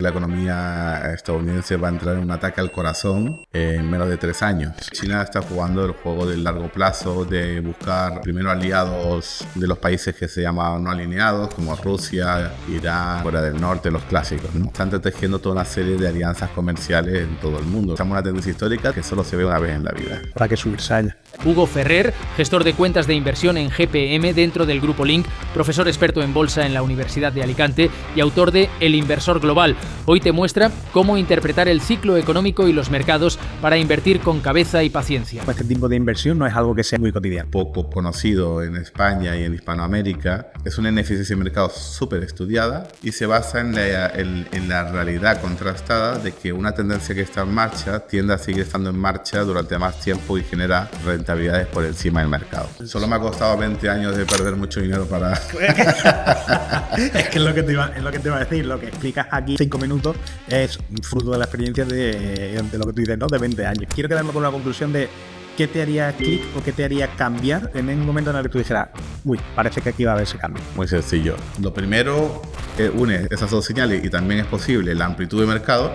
La economía estadounidense va a entrar en un ataque al corazón en menos de 3 años. China está jugando el juego del largo plazo, de buscar primero aliados de los países que se llaman no alineados, como Rusia, Irán, Corea del Norte, los clásicos, ¿no? Están tejiendo toda una serie de alianzas comerciales en todo el mundo. Estamos en una tendencia histórica que solo se ve una vez en la vida. Habrá que subirse a ella. Hugo Ferrer, gestor de cuentas de inversión en GPM dentro del Grupo Link, profesor experto en bolsa en la Universidad de Alicante y autor de El Inversor Global. Hoy te muestra cómo interpretar el ciclo económico y los mercados para invertir con cabeza y paciencia. Este tipo de inversión no es algo que sea muy cotidiano. Poco conocido en España y en Hispanoamérica. Es una ineficiencia de mercado súper estudiada y se basa en la realidad contrastada de que una tendencia que está en marcha tiende a seguir estando en marcha durante más tiempo y genera rentabilidades por encima del mercado. Solo me ha costado 20 años de perder mucho dinero para... Es que es lo que te iba a decir. Lo que explicas aquí 5 minutos es fruto de la experiencia de lo que tú dices, ¿no? De 20 años. Quiero quedarme con la conclusión de qué te haría clic o qué te haría cambiar en el momento en el que tú dijeras, uy, parece que aquí va a haber ese cambio. Muy sencillo. Lo primero, une esas dos señales y también es posible la amplitud de mercado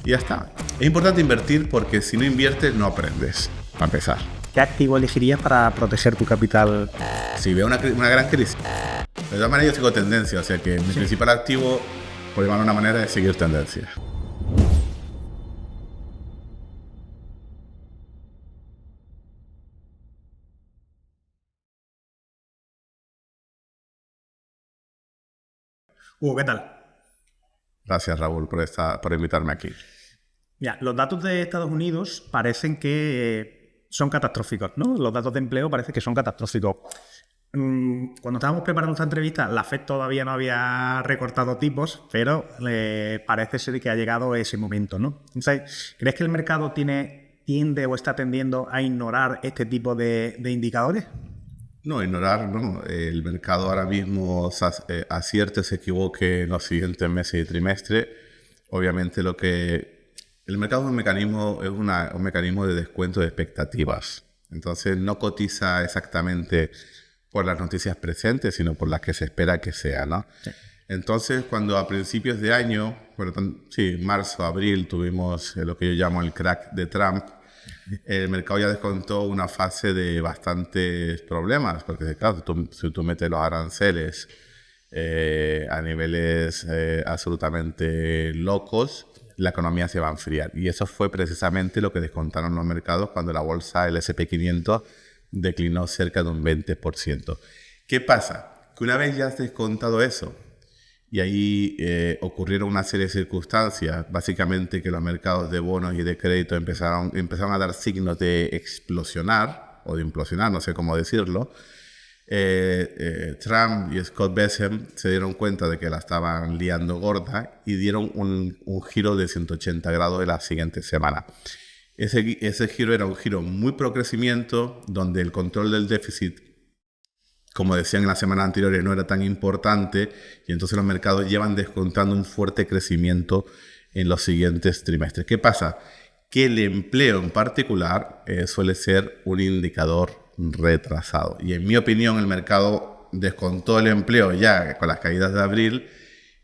y ya está. Es importante invertir porque si no inviertes no aprendes, para empezar. ¿Qué activo elegirías para proteger tu capital? Si veo una gran crisis. De todas maneras yo sigo tendencia, o sea que mi principal activo, por llamarlo de una manera, es seguir tendencia. Hugo, ¿qué tal? Gracias, Raúl, por invitarme aquí. Mira, los datos de Estados Unidos parecen que son catastróficos, ¿no? Los datos de empleo parece que son catastróficos. Cuando estábamos preparando esta entrevista, la Fed todavía no había recortado tipos, pero parece ser que ha llegado ese momento, ¿no? Entonces, ¿crees que el mercado tiende o está tendiendo a ignorar este tipo de indicadores? No, ignorar, no. El mercado ahora mismo acierte, se equivoque en los siguientes meses y trimestres. Obviamente el mercado es un mecanismo de descuento de expectativas. Entonces no cotiza exactamente por las noticias presentes, sino por las que se espera que sea, ¿no? Sí. Entonces, cuando a principios de año, marzo, abril, tuvimos lo que yo llamo el crack de Trump, el mercado ya descontó una fase de bastantes problemas, porque claro, si tú metes los aranceles a niveles absolutamente locos, la economía se va a enfriar. Y eso fue precisamente lo que descontaron los mercados cuando la bolsa, el S&P 500, declinó cerca de un 20%. ¿Qué pasa? Que una vez ya has descontado eso, y ahí ocurrieron una serie de circunstancias, básicamente que los mercados de bonos y de crédito empezaron a dar signos de explosionar, o de implosionar, no sé cómo decirlo. Trump y Scott Bessent se dieron cuenta de que la estaban liando gorda y dieron un giro de 180 grados en la siguiente semana. Ese giro era un giro muy pro crecimiento, donde el control del déficit, como decían en las semanas anteriores, no era tan importante, y entonces los mercados llevan descontando un fuerte crecimiento en los siguientes trimestres. ¿Qué pasa? Que el empleo en particular suele ser un indicador retrasado. Y en mi opinión, el mercado descontó el empleo ya con las caídas de abril,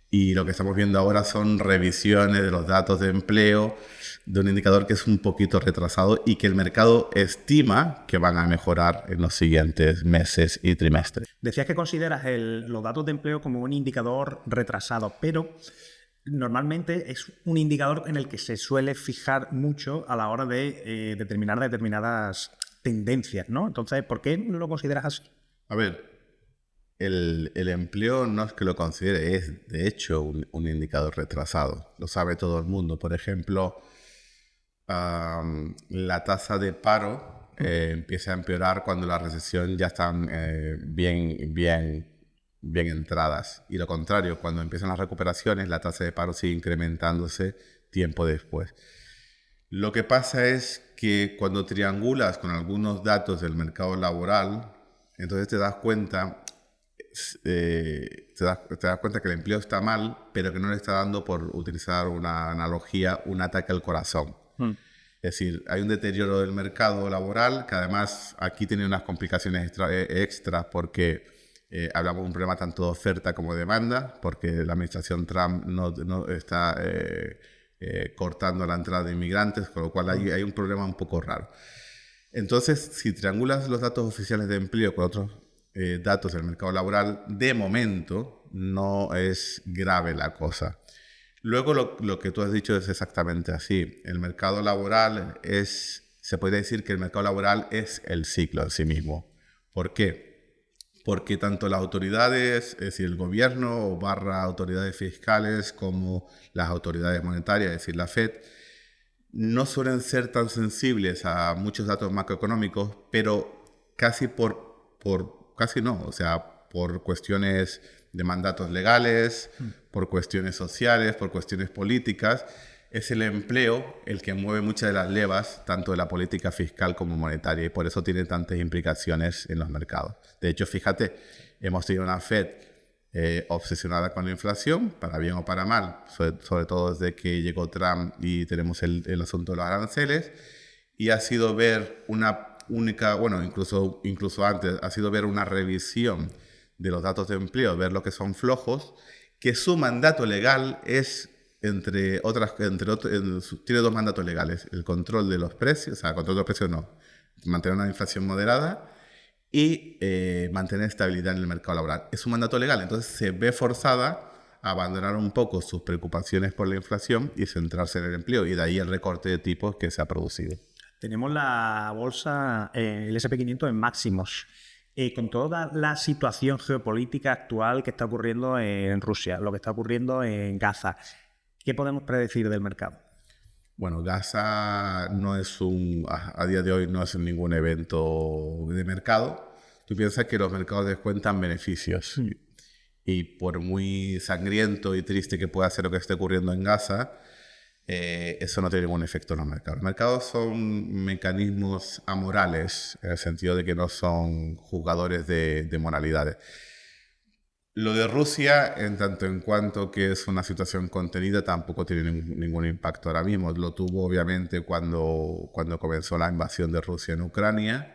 y lo que estamos viendo ahora son revisiones de los datos de empleo de un indicador que es un poquito retrasado y que el mercado estima que van a mejorar en los siguientes meses y trimestres. Decías que consideras los datos de empleo como un indicador retrasado, pero normalmente es un indicador en el que se suele fijar mucho a la hora de determinar determinadas tendencias, ¿no? Entonces, ¿por qué lo consideras así? A ver, el empleo no es que lo considere, es de hecho un indicador retrasado. Lo sabe todo el mundo. Por ejemplo, la tasa de paro empieza a empeorar cuando la recesión ya están bien entradas. Y lo contrario, cuando empiezan las recuperaciones, la tasa de paro sigue incrementándose tiempo después. Lo que pasa es que cuando triangulas con algunos datos del mercado laboral, entonces te das cuenta que el empleo está mal, pero que no le está dando, por utilizar una analogía, un ataque al corazón. Es decir, hay un deterioro del mercado laboral que además aquí tiene unas complicaciones extras porque hablamos de un problema tanto de oferta como de demanda, porque la administración Trump no está cortando la entrada de inmigrantes, con lo cual hay un problema un poco raro. Entonces, si triangulas los datos oficiales de empleo con otros datos del mercado laboral, de momento no es grave la cosa. Luego, lo que tú has dicho es exactamente así. El mercado laboral se podría decir que el mercado laboral es el ciclo en sí mismo. ¿Por qué? Porque tanto las autoridades, es decir, el gobierno o autoridades fiscales, como las autoridades monetarias, es decir, la Fed, no suelen ser tan sensibles a muchos datos macroeconómicos, pero casi no, o sea, por cuestiones de mandatos legales, por cuestiones sociales, por cuestiones políticas, es el empleo el que mueve muchas de las levas, tanto de la política fiscal como monetaria, y por eso tiene tantas implicaciones en los mercados. De hecho, fíjate, hemos tenido una Fed obsesionada con la inflación, para bien o para mal, sobre todo desde que llegó Trump y tenemos el asunto de los aranceles, y ha sido ver una única, bueno, incluso antes, ha sido ver una revisión de los datos de empleo, ver lo que son flojos, que su mandato legal es, tiene dos mandatos legales: el control de los precios, o sea, el control de los precios no, mantener una inflación moderada y mantener estabilidad en el mercado laboral. Es un mandato legal, entonces se ve forzada a abandonar un poco sus preocupaciones por la inflación y centrarse en el empleo, y de ahí el recorte de tipos que se ha producido. Tenemos la bolsa, el SP500 en máximos. Con toda la situación geopolítica actual que está ocurriendo en Rusia, lo que está ocurriendo en Gaza, ¿qué podemos predecir del mercado? Bueno, Gaza no es a día de hoy no es ningún evento de mercado. Tú piensas que los mercados descuentan beneficios. Y por muy sangriento y triste que pueda ser lo que esté ocurriendo en Gaza, eso no tiene ningún efecto en los mercados. Los mercados son mecanismos amorales, en el sentido de que no son juzgadores de moralidades. Lo de Rusia, en tanto en cuanto que es una situación contenida, tampoco tiene ningún impacto ahora mismo. Lo tuvo obviamente cuando comenzó la invasión de Rusia en Ucrania,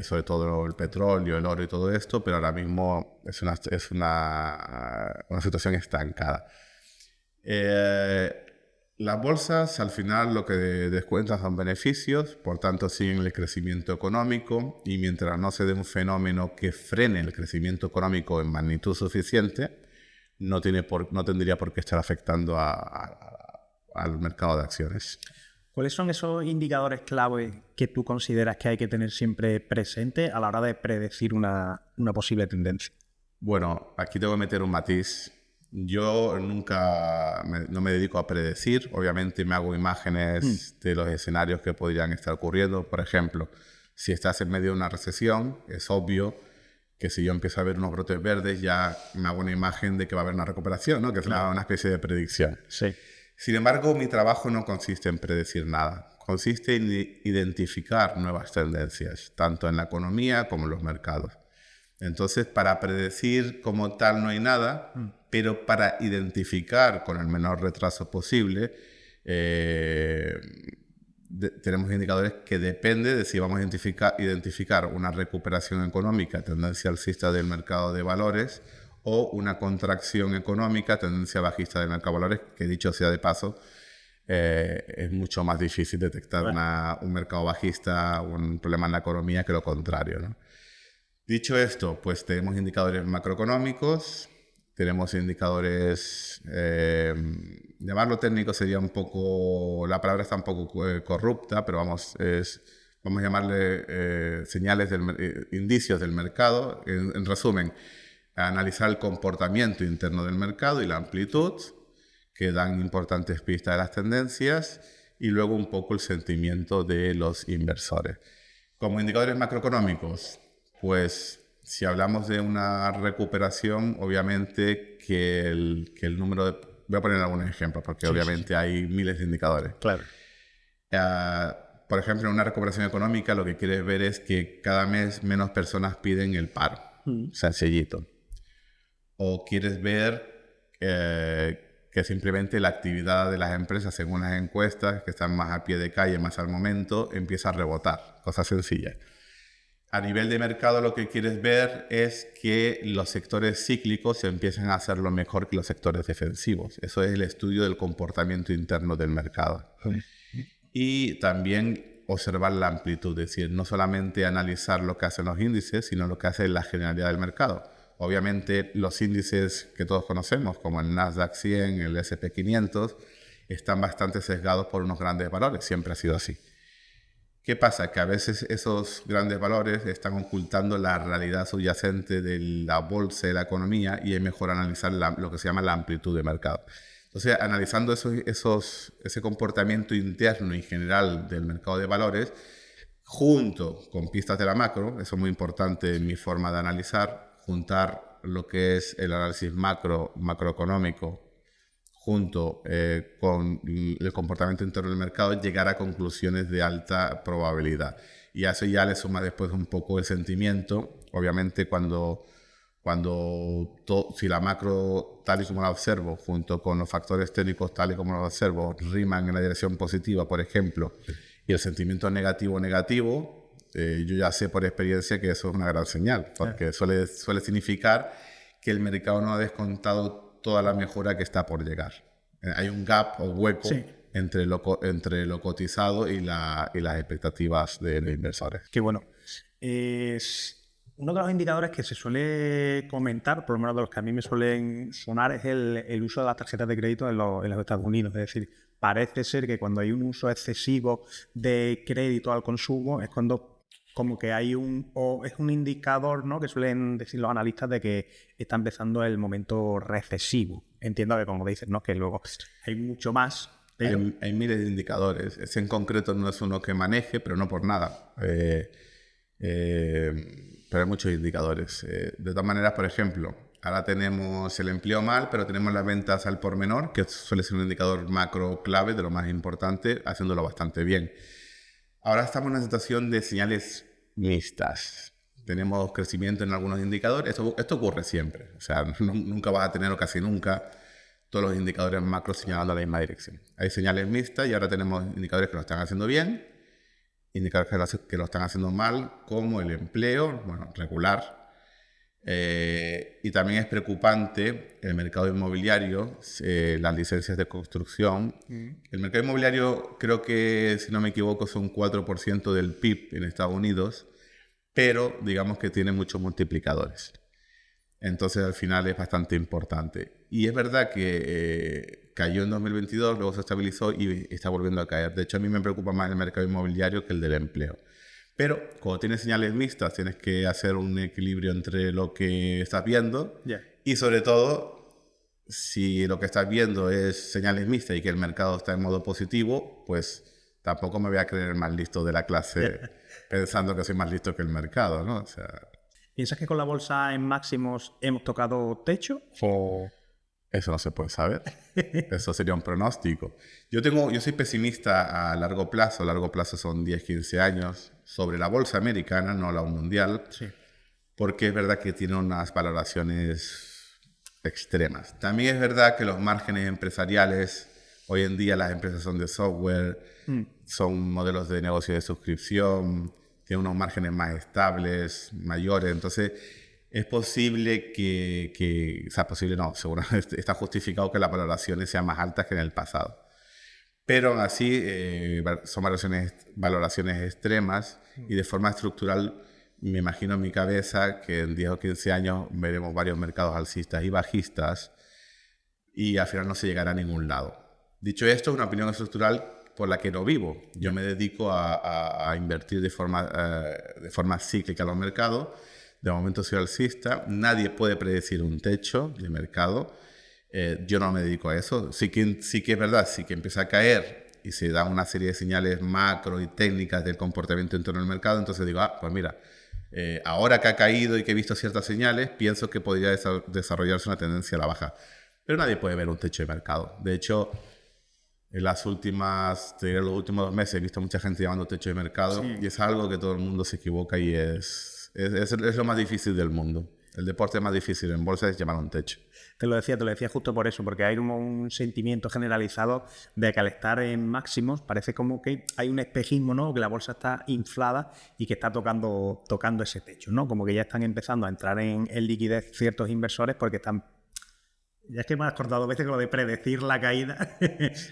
sobre todo el petróleo, el oro y todo esto, pero ahora mismo es una situación estancada. Las bolsas al final lo que descuentan son beneficios, por tanto siguen el crecimiento económico, y mientras no se dé un fenómeno que frene el crecimiento económico en magnitud suficiente, no tendría por qué estar afectando al mercado de acciones. ¿Cuáles son esos indicadores clave que tú consideras que hay que tener siempre presente a la hora de predecir una posible tendencia? Bueno, aquí tengo que meter un matiz. Yo no me dedico a predecir. Obviamente me hago imágenes de los escenarios que podrían estar ocurriendo. Por ejemplo, si estás en medio de una recesión, es obvio que si yo empiezo a ver unos brotes verdes, ya me hago una imagen de que va a haber una recuperación, ¿no? Que es una especie de predicción. Sí. Sin embargo, mi trabajo no consiste en predecir nada. Consiste en identificar nuevas tendencias, tanto en la economía como en los mercados. Entonces, para predecir como tal no hay nada, pero para identificar con el menor retraso posible, tenemos indicadores que dependen de si vamos a identificar una recuperación económica, tendencia alcista del mercado de valores, o una contracción económica, tendencia bajista del mercado de valores, que dicho sea de paso, es mucho más difícil detectar un mercado bajista o un problema en la economía que lo contrario, ¿no? Dicho esto, pues tenemos indicadores macroeconómicos, tenemos indicadores, llamarlo técnico sería un poco, la palabra está un poco corrupta, pero vamos a llamarle indicios del mercado. En resumen, analizar el comportamiento interno del mercado y la amplitud, que dan importantes pistas de las tendencias, y luego un poco el sentimiento de los inversores. Como indicadores macroeconómicos, pues si hablamos de una recuperación, obviamente que el número de... Voy a poner algunos ejemplos, porque obviamente hay miles de indicadores. Claro. Por ejemplo, en una recuperación económica lo que quieres ver es que cada mes menos personas piden el paro. Sencillito. O quieres ver que simplemente la actividad de las empresas, según las encuestas, que están más a pie de calle, más al momento, empieza a rebotar. Cosas sencillas. a nivel de mercado lo que quieres ver es que los sectores cíclicos empiecen a hacerlo mejor que los sectores defensivos. Eso es el estudio del comportamiento interno del mercado. Y también observar la amplitud, es decir, no solamente analizar lo que hacen los índices, sino lo que hace la generalidad del mercado. Obviamente los índices que todos conocemos, como el Nasdaq 100, el S&P 500, están bastante sesgados por unos grandes valores, siempre ha sido así. ¿Qué pasa? Que a veces esos grandes valores están ocultando la realidad subyacente de la bolsa y la economía, y es mejor analizar lo que se llama la amplitud de mercado. Entonces, analizando ese comportamiento interno y general del mercado de valores, junto con pistas de la macro, eso es muy importante en mi forma de analizar, juntar lo que es el análisis macroeconómico, junto con el comportamiento interno del mercado, llegar a conclusiones de alta probabilidad. Y a eso ya le suma después un poco el sentimiento. Obviamente, si la macro, tal y como la observo, junto con los factores técnicos, tal y como los observo, riman en la dirección positiva, por ejemplo, y el sentimiento negativo, yo ya sé por experiencia que eso es una gran señal, porque suele significar que el mercado no ha descontado toda la mejora que está por llegar. Hay un gap o hueco entre lo cotizado y las expectativas de los inversores. Qué bueno. Uno de los indicadores que se suele comentar, por lo menos de los que a mí me suelen sonar, es el uso de las tarjetas de crédito en los Estados Unidos. Es decir, parece ser que cuando hay un uso excesivo de crédito al consumo es cuando como que hay es un indicador, ¿no?, que suelen decir los analistas de que está empezando el momento recesivo. Entiendo que, como dices, ¿no?, que luego hay mucho más. Pero... Hay miles de indicadores. Ese en concreto no es uno que maneje, pero no por nada. Pero hay muchos indicadores. De todas maneras, por ejemplo, ahora tenemos el empleo mal, pero tenemos las ventas al por menor, que suele ser un indicador macro clave, de lo más importante, haciéndolo bastante bien. Ahora estamos en una situación de señales mixtas. Tenemos crecimiento en algunos indicadores. Esto ocurre siempre. O sea, nunca vas a tener, o casi nunca, todos los indicadores macro señalando la misma dirección. Hay señales mixtas y ahora tenemos indicadores que lo están haciendo bien, indicadores que lo están haciendo mal, como el empleo, bueno, regular. Y también es preocupante el mercado inmobiliario, las licencias de construcción. El mercado inmobiliario, creo que, si no me equivoco, son 4% del PIB en Estados Unidos, pero digamos que tiene muchos multiplicadores. Entonces, al final es bastante importante. Y es verdad que cayó en 2022, luego se estabilizó y está volviendo a caer. De hecho, a mí me preocupa más el mercado inmobiliario que el del empleo. Pero cuando tienes señales mixtas, tienes que hacer un equilibrio entre lo que estás viendo y, sobre todo, si lo que estás viendo es señales mixtas y que el mercado está en modo positivo, pues tampoco me voy a creer más listo de la clase pensando que soy más listo que el mercado, ¿no? O sea... ¿Piensas que con la bolsa en máximos hemos tocado techo? ¿O...? Eso no se puede saber. Eso sería un pronóstico. Yo soy pesimista a largo plazo. A largo plazo son 10, 15 años sobre la bolsa americana, no la mundial. Sí. Porque es verdad que tiene unas valoraciones extremas. También es verdad que los márgenes empresariales, hoy en día las empresas son de software, son modelos de negocio de suscripción, tienen unos márgenes más estables, mayores. Entonces... es posible o sea, posible no, seguramente está justificado que las valoraciones sean más altas que en el pasado. Pero aún así son valoraciones extremas y de forma estructural me imagino en mi cabeza que en 10 o 15 años veremos varios mercados alcistas y bajistas y al final no se llegará a ningún lado. Dicho esto, es una opinión estructural por la que no vivo. Yo me dedico a invertir de forma cíclica a los mercados. De momento soy alcista, nadie puede predecir un techo de mercado. Yo no me dedico a eso. Sí que es verdad, sí que empieza a caer y se da una serie de señales macro y técnicas del comportamiento interno del mercado, entonces digo, pues mira, ahora que ha caído y que he visto ciertas señales, pienso que podría desarrollarse una tendencia a la baja. Pero nadie puede ver un techo de mercado. De hecho, en los últimos 2 meses he visto mucha gente llamando techo de mercado y es algo que todo el mundo se equivoca y es lo más difícil del mundo. El deporte más difícil en bolsa es llamar a un techo. Te lo decía justo por eso, porque hay un sentimiento generalizado de que al estar en máximos parece como que hay un espejismo, ¿no? Que la bolsa está inflada y que está tocando ese techo, ¿no? Como que ya están empezando a entrar en liquidez ciertos inversores porque están... Ya es que me has cortado veces con lo de predecir la caída,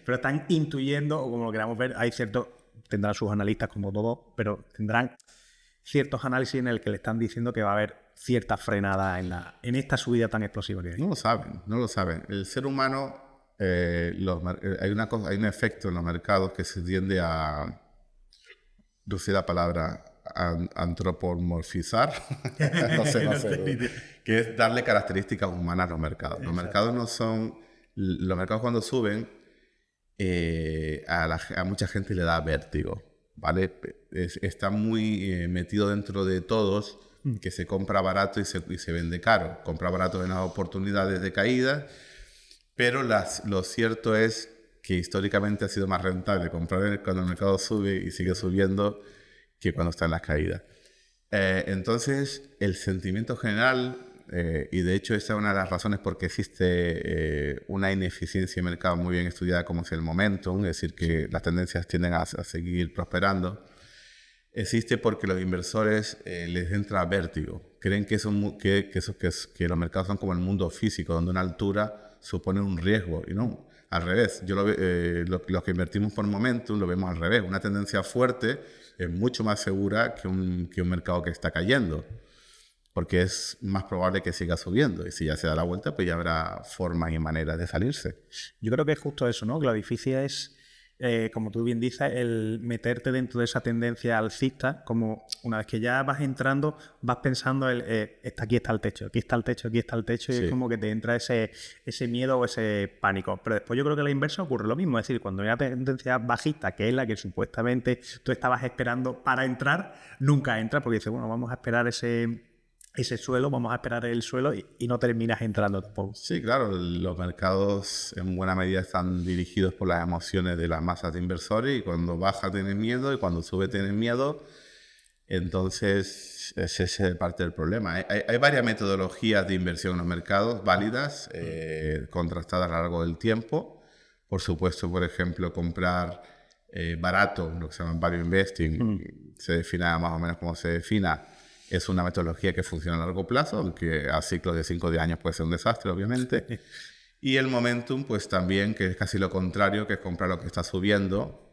pero están intuyendo, o como lo queramos ver, tendrán sus analistas como todo, pero tendrán ciertos análisis en el que le están diciendo que va a haber cierta frenada en esta subida tan explosiva que hay. No lo saben. El ser humano, hay un efecto en los mercados que se tiende a, no sé la palabra, antropomorfizar, no sé, que es darle características humanas a los mercados. Los mercados los mercados cuando suben, a mucha gente le da vértigo, ¿vale? Está muy metido dentro de todos que se compra barato y se vende caro. Compra barato en las oportunidades de caída, pero lo cierto es que históricamente ha sido más rentable comprar cuando el mercado sube y sigue subiendo que cuando está en las caídas. Entonces, el sentimiento general, y de hecho esa es una de las razones por qué existe una ineficiencia de mercado muy bien estudiada como es el momentum, es decir, que las tendencias tienden a seguir prosperando, existe porque los inversores les entra vértigo. Creen que los mercados son como el mundo físico, donde una altura supone un riesgo, y no, al revés. Los que invertimos por momentum lo vemos al revés. Una tendencia fuerte es mucho más segura que un mercado que está cayendo, porque es más probable que siga subiendo, y si ya se da la vuelta, pues ya habrá formas y maneras de salirse. Yo creo que es justo eso, ¿no? Que lo difícil es, como tú bien dices, el meterte dentro de esa tendencia alcista, como una vez que ya vas entrando, vas pensando, aquí está el techo, aquí está el techo, aquí está el techo, y sí, es como que te entra ese miedo o ese pánico. Pero después yo creo que a la inversa ocurre lo mismo, es decir, cuando hay una tendencia bajista, que es la que supuestamente tú estabas esperando para entrar, nunca entras, porque dices, bueno, vamos a esperar ese suelo, vamos a esperar el suelo y no terminas entrando tampoco. Sí, claro, los mercados en buena medida están dirigidos por las emociones de las masas de inversores, y cuando baja tienen miedo y cuando sube tienen miedo. Entonces, ese es parte del problema. Hay varias metodologías de inversión en los mercados válidas, contrastadas a lo largo del tiempo. Por supuesto, por ejemplo, comprar barato, lo que se llama value investing, se defina más o menos como se defina. Es una metodología que funciona a largo plazo, aunque a ciclos de 5 o 10 años puede ser un desastre, obviamente. Y el momentum, pues también, que es casi lo contrario, que es comprar lo que está subiendo.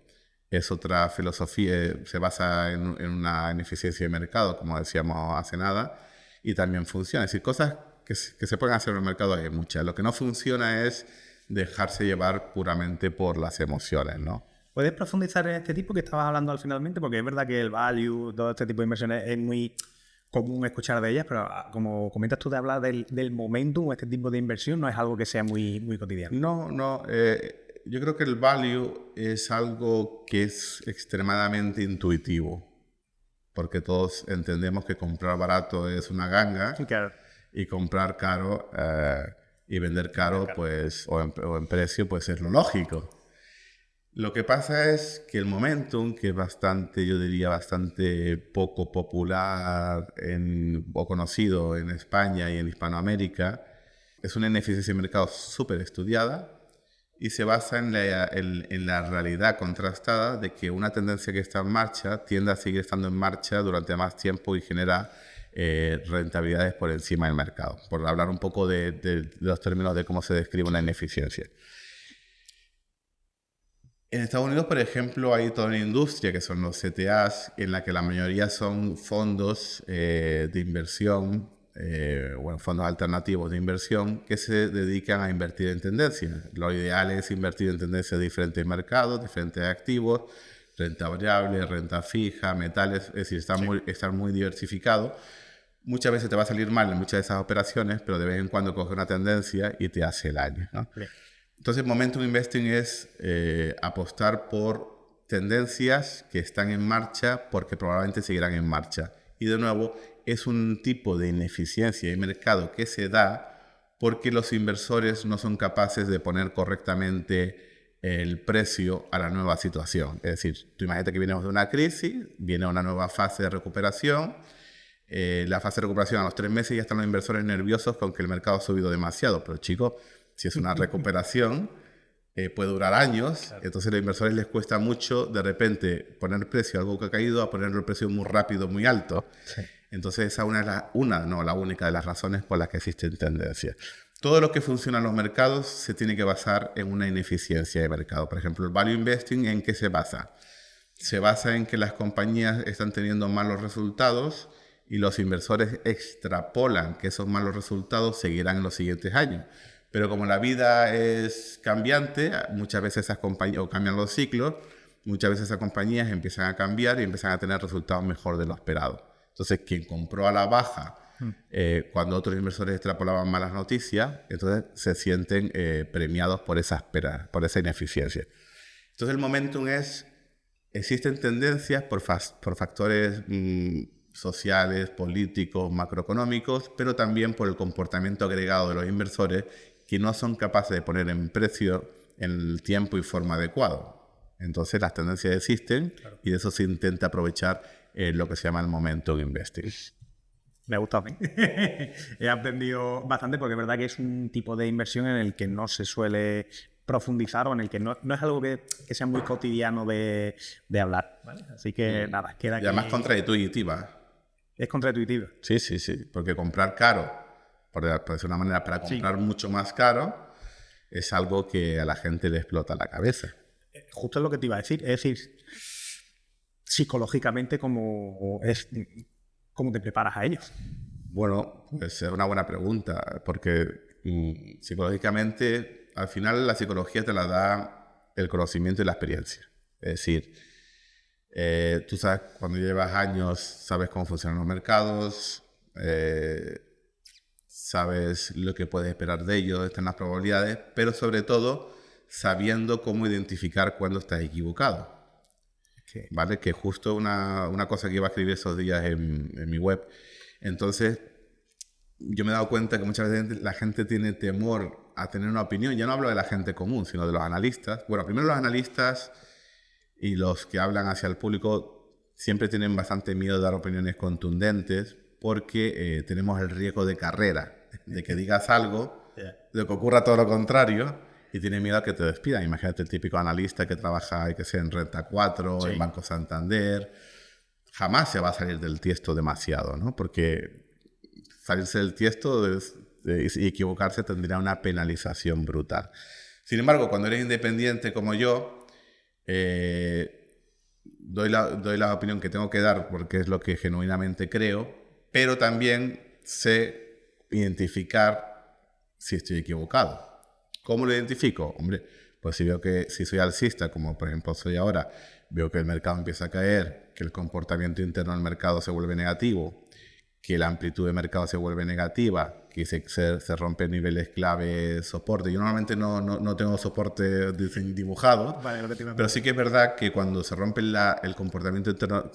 Es otra filosofía, se basa en una ineficiencia de mercado, como decíamos hace nada, y también funciona. Es decir, cosas que se pueden hacer en el mercado hay muchas. Lo que no funciona es dejarse llevar puramente por las emociones, ¿no? ¿Puedes profundizar en este tipo que estabas hablando al finalmente? Porque es verdad que el value, todo este tipo de inversiones es muy común escuchar de ellas, pero como comentas tú de hablar del momentum, este tipo de inversión no es algo que sea muy, muy cotidiano. No. Yo creo que el value es algo que es extremadamente intuitivo, porque todos entendemos que comprar barato es una ganga, claro, y comprar caro y vender caro, pues, o en precio, pues es lo lógico. Lo que pasa es que el momentum, que es bastante, yo diría, bastante poco popular o conocido en España y en Hispanoamérica, es una ineficiencia de mercado súper estudiada y se basa en la realidad contrastada de que una tendencia que está en marcha tiende a seguir estando en marcha durante más tiempo y genera rentabilidades por encima del mercado. Por hablar un poco de los términos de cómo se describe una ineficiencia. En Estados Unidos, por ejemplo, hay toda una industria que son los CTAs, en la que la mayoría son fondos de inversión, fondos alternativos de inversión que se dedican a invertir en tendencias. Lo ideal es invertir en tendencias de diferentes mercados, diferentes activos, renta variable, renta fija, metales, es decir, estar muy diversificado. Muchas veces te va a salir mal en muchas de esas operaciones, pero de vez en cuando coge una tendencia y te hace el año, ¿no? Sí. Entonces, momentum investing es apostar por tendencias que están en marcha porque probablemente seguirán en marcha. Y de nuevo, es un tipo de ineficiencia de mercado que se da porque los inversores no son capaces de poner correctamente el precio a la nueva situación. Es decir, tú imagínate que vienes de una crisis, viene una nueva fase de recuperación, la fase de recuperación a los 3 meses ya están los inversores nerviosos con que el mercado ha subido demasiado. Pero chicos, si es una recuperación, puede durar años. Claro. Entonces a los inversores les cuesta mucho de repente poner precio a algo que ha caído a poner el precio muy rápido, muy alto. Sí. Entonces esa es la única de las razones por las que existen tendencias. Todo lo que funciona en los mercados se tiene que basar en una ineficiencia de mercado. Por ejemplo, el value investing, ¿en qué se basa? Se basa en que las compañías están teniendo malos resultados y los inversores extrapolan que esos malos resultados seguirán en los siguientes años. Pero como la vida es cambiante, muchas veces esas compañías, o cambian los ciclos, muchas veces esas compañías empiezan a cambiar y empiezan a tener resultados mejor de lo esperado. Entonces, quien compró a la baja cuando otros inversores extrapolaban malas noticias, entonces se sienten premiados por esa espera, por esa ineficiencia. Entonces, el momentum existen tendencias por factores sociales, políticos, macroeconómicos, pero también por el comportamiento agregado de los inversores que no son capaces de poner en precio en el tiempo y forma adecuado. Entonces las tendencias existen, claro, y de eso se intenta aprovechar lo que se llama el momentum investing. Me ha gustado. He aprendido bastante porque es verdad que es un tipo de inversión en el que no se suele profundizar o en el que no es algo que sea muy cotidiano de hablar, ¿vale? Así que nada, queda aquí. Y además contraintuitiva. Es contraintuitivo. Sí, porque comprar caro, por decir una manera, para comprar mucho más caro, es algo que a la gente le explota la cabeza. Justo es lo que te iba a decir. Es decir, psicológicamente, ¿cómo te preparas a ello? Bueno, pues es una buena pregunta, porque psicológicamente, al final la psicología te la da el conocimiento y la experiencia. Es decir, tú sabes, cuando llevas años, sabes cómo funcionan los mercados, sabes lo que puedes esperar de ellos, están las probabilidades, pero sobre todo sabiendo cómo identificar cuando estás equivocado. Okay. ¿Vale? Que justo una cosa que iba a escribir esos días en mi web. Entonces, yo me he dado cuenta que muchas veces la gente tiene temor a tener una opinión. Ya no hablo de la gente común, sino de los analistas. Bueno, primero los analistas y los que hablan hacia el público siempre tienen bastante miedo de dar opiniones contundentes porque tenemos el riesgo de carrera, de que digas algo, de que ocurra todo lo contrario y tienes miedo a que te despidan. Imagínate el típico analista que trabaja, que sea en Renta 4, en Banco Santander. Jamás se va a salir del tiesto demasiado, ¿no? Porque salirse del tiesto y equivocarse tendría una penalización brutal. Sin embargo, cuando eres independiente como yo, doy la opinión que tengo que dar porque es lo que genuinamente creo, pero también sé identificar si estoy equivocado. ¿Cómo lo identifico? Hombre, pues si soy alcista, como por ejemplo soy ahora, veo que el mercado empieza a caer, que el comportamiento interno del mercado se vuelve negativo, que la amplitud de mercado se vuelve negativa, que se rompen niveles clave, soporte. Yo normalmente no tengo soporte dibujado, vale, pero sí que es verdad que cuando se rompe el comportamiento interno,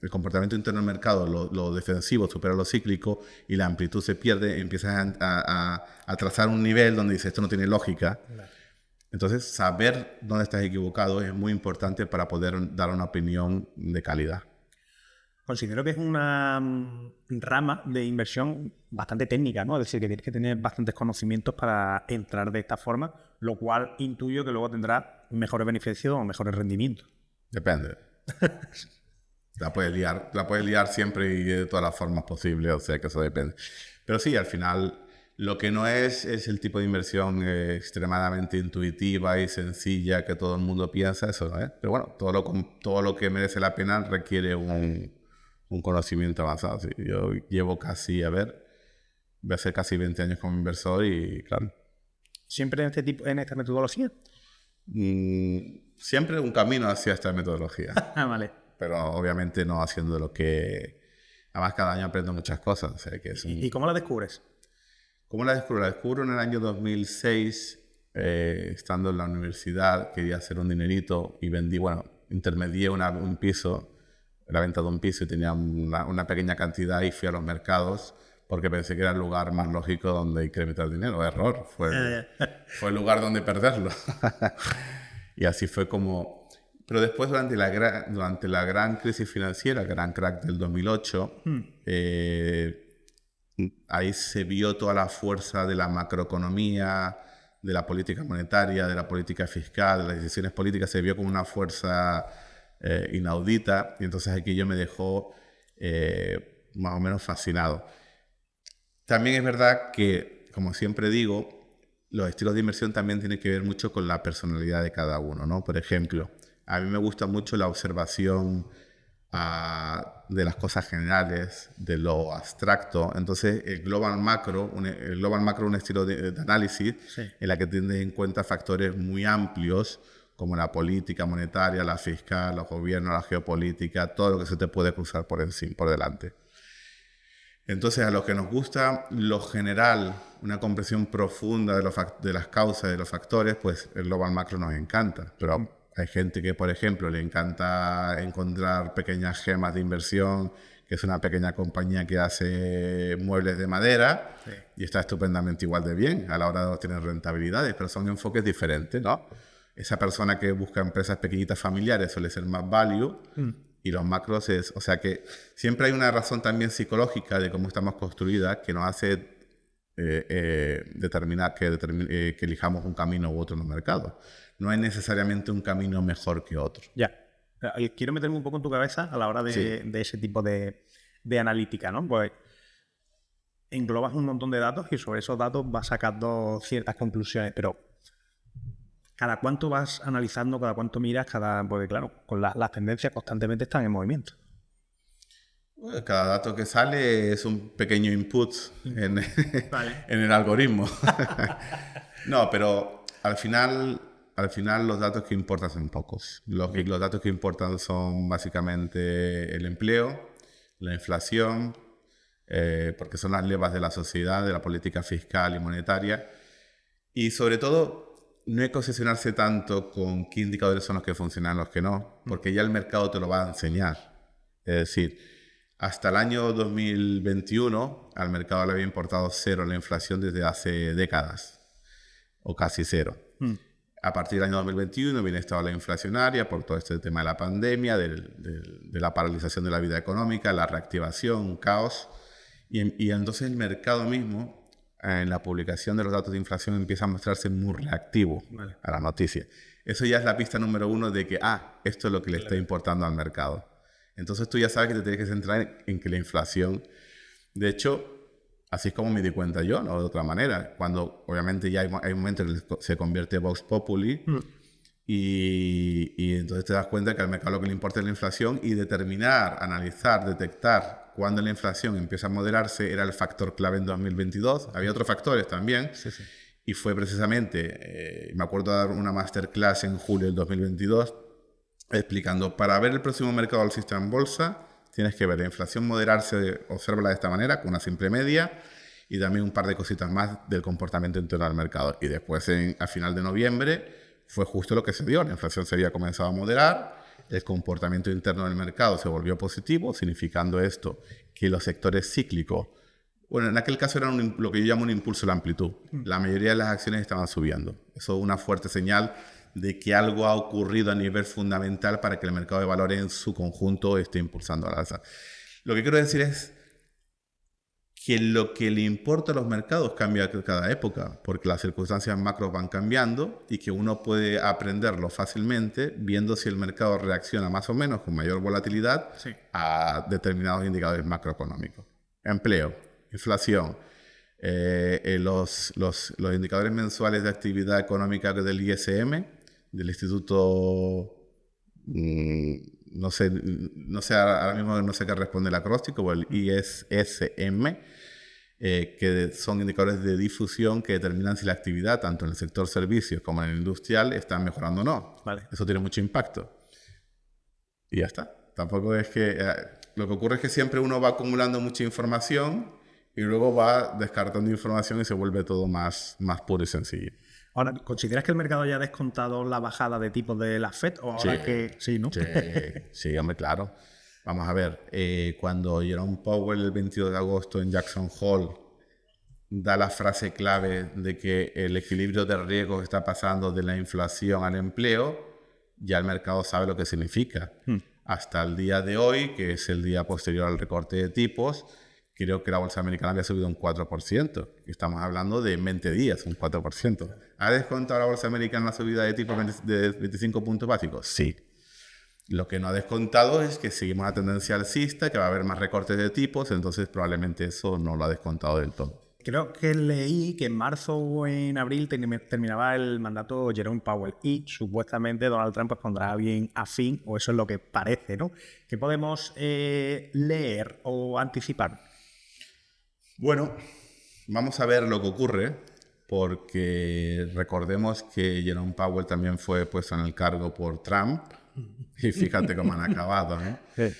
el comportamiento interno del mercado, lo defensivo supera lo cíclico y la amplitud se pierde, empiezas a trazar un nivel donde dices esto no tiene lógica. Vale. Entonces, saber dónde estás equivocado es muy importante para poder dar una opinión de calidad. Considero que es una rama de inversión bastante técnica, ¿no? Es decir, que tienes que tener bastantes conocimientos para entrar de esta forma, lo cual intuyo que luego tendrá mejores beneficios o mejores rendimientos. Depende. La puedes liar siempre y de todas las formas posibles, o sea que eso depende. Pero sí, al final, lo que no es el tipo de inversión extremadamente intuitiva y sencilla que todo el mundo piensa, eso no es. Pero bueno, todo lo que merece la pena requiere un conocimiento avanzado. Sí. Yo llevo voy a ser casi 20 años como inversor y claro. ¿Siempre en esta metodología? Siempre un camino hacia esta metodología. Vale. Pero obviamente no haciendo lo que... Además, cada año aprendo muchas cosas. O sea, que ¿Y cómo la descubres? ¿Cómo la descubro? La descubro en el año 2006, estando en la universidad, quería hacer un dinerito y intermedié un piso, la venta de un piso y tenía una pequeña cantidad y fui a los mercados porque pensé que era el lugar más lógico donde incrementar el dinero. Error, fue el lugar donde perderlo. Y así fue como... Pero después, durante la gran crisis financiera, el gran crack del 2008, ahí se vio toda la fuerza de la macroeconomía, de la política monetaria, de la política fiscal, de las decisiones políticas, se vio como una fuerza inaudita, y entonces aquí yo me dejó más o menos fascinado. También es verdad que, como siempre digo, los estilos de inversión también tienen que ver mucho con la personalidad de cada uno, ¿no? Por ejemplo, a mí me gusta mucho la observación de las cosas generales, de lo abstracto. Entonces, el Global Macro es un estilo de análisis en la que tiene en cuenta factores muy amplios, como la política monetaria, la fiscal, los gobiernos, la geopolítica, todo lo que se te puede cruzar por delante. Entonces, a los que nos gusta lo general, una comprensión profunda de las causas, de los factores, pues el Global Macro nos encanta. Pero hay gente que, por ejemplo, le encanta encontrar pequeñas gemas de inversión, que es una pequeña compañía que hace muebles de madera, y está estupendamente igual de bien a la hora de obtener rentabilidades, pero son enfoques diferentes, ¿no? Esa persona que busca empresas pequeñitas familiares suele ser más value, y los macros o sea que siempre hay una razón también psicológica de cómo estamos construidas que nos hace determinar que elijamos un camino u otro en los mercados. No hay necesariamente un camino mejor que otro. Ya. Quiero meterme un poco en tu cabeza a la hora de ese tipo de analítica, ¿no? Pues englobas un montón de datos y sobre esos datos vas sacando ciertas conclusiones, pero ¿cada cuánto vas analizando, cada cuánto miras, porque claro, con las tendencias constantemente están en movimiento? Cada dato que sale es un pequeño input en el algoritmo. No, pero al final los datos que importan son pocos. Los datos que importan son básicamente el empleo, la inflación, porque son las levas de la sociedad, de la política fiscal y monetaria. Y sobre todo, no hay que obsesionarse tanto con qué indicadores son los que funcionan y los que no, porque ya el mercado te lo va a enseñar. Es decir, hasta el año 2021 al mercado le había importado cero la inflación desde hace décadas, o casi cero. A partir del año 2021 viene esta ola inflacionaria por todo este tema de la pandemia, de la paralización de la vida económica, la reactivación, un caos. Y entonces el mercado mismo, en la publicación de los datos de inflación, empieza a mostrarse muy reactivo a la noticia. Eso ya es la pista número uno de que, esto es lo que le está importando al mercado. Entonces tú ya sabes que te tienes que centrar en que la inflación... De hecho, así es como me di cuenta yo, no de otra manera. Cuando obviamente ya hay momentos en que se convierte Vox Populi y entonces te das cuenta que al mercado lo que le importa es la inflación, y determinar, analizar, detectar cuando la inflación empieza a moderarse era el factor clave en 2022. Había otros factores también. Sí. Y fue precisamente, me acuerdo de dar una masterclass en julio del 2022 explicando, para ver el próximo mercado alcista en bolsa, tienes que ver la inflación moderarse, obsérvala de esta manera, con una simple media, y también un par de cositas más del comportamiento interno del mercado. Y después, a final de noviembre, fue justo lo que se dio. La inflación se había comenzado a moderar, el comportamiento interno del mercado se volvió positivo, significando esto que los sectores cíclicos, bueno, en aquel caso era lo que yo llamo un impulso de la amplitud. La mayoría de las acciones estaban subiendo. Eso es una fuerte señal de que algo ha ocurrido a nivel fundamental para que el mercado de valores en su conjunto esté impulsando al alza. Lo que quiero decir es que lo que le importa a los mercados cambia cada época, porque las circunstancias macro van cambiando y que uno puede aprenderlo fácilmente viendo si el mercado reacciona más o menos con mayor volatilidad a determinados indicadores macroeconómicos. Empleo, inflación, los indicadores mensuales de actividad económica del ISM, del Instituto... No sé, ahora mismo no sé qué responde el acróstico, o el ISM, que son indicadores de difusión que determinan si la actividad, tanto en el sector servicios como en el industrial, está mejorando o no. Vale. Eso tiene mucho impacto. Y ya está. Tampoco es que... lo que ocurre es que siempre uno va acumulando mucha información y luego va descartando información y se vuelve todo más puro y sencillo. Ahora, ¿consideras que el mercado ya ha descontado la bajada de tipos de la FED? ¿O ahora que sí, ¿no? Sí, hombre, claro. Vamos a ver, cuando Jerome Powell el 22 de agosto en Jackson Hole da la frase clave de que el equilibrio de riesgos está pasando de la inflación al empleo, ya el mercado sabe lo que significa. Hasta el día de hoy, que es el día posterior al recorte de tipos, creo que la bolsa americana había subido un 4%. Estamos hablando de 20 días, un 4%. ¿Ha descontado la bolsa americana la subida de tipos de 25 puntos básicos? Sí. Lo que no ha descontado es que seguimos una tendencia alcista, que va a haber más recortes de tipos, entonces probablemente eso no lo ha descontado del todo. Creo que leí que en marzo o en abril terminaba el mandato Jerome Powell y supuestamente Donald Trump pues, pondrá a alguien afín, o eso es lo que parece, ¿no? ¿Qué podemos leer o anticipar? Bueno, vamos a ver lo que ocurre, porque recordemos que Jerome Powell también fue puesto en el cargo por Trump, y fíjate cómo han acabado, ¿no? Sí.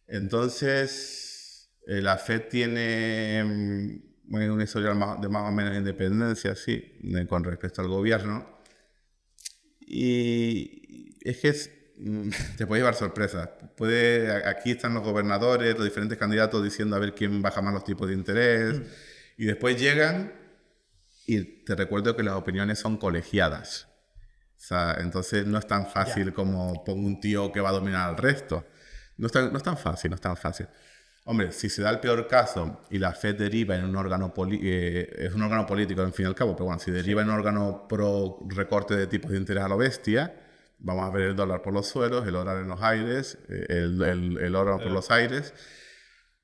Entonces, la Fed tiene una historia de más o menos independencia, sí, con respecto al gobierno. Y es que te puede llevar sorpresas. Aquí están los gobernadores, los diferentes candidatos diciendo a ver quién baja más los tipos de interés. Y después llegan y te recuerdo que las opiniones son colegiadas. O sea, entonces no es tan fácil como pongo un tío que va a dominar al resto. No es tan fácil. Hombre, si se da el peor caso y la Fed deriva en un órgano es un órgano político, en fin y al cabo, pero bueno, si deriva en un órgano pro recorte de tipos de interés a lo bestia, vamos a ver el dólar por los suelos, el dólar en los aires, el oro por los aires.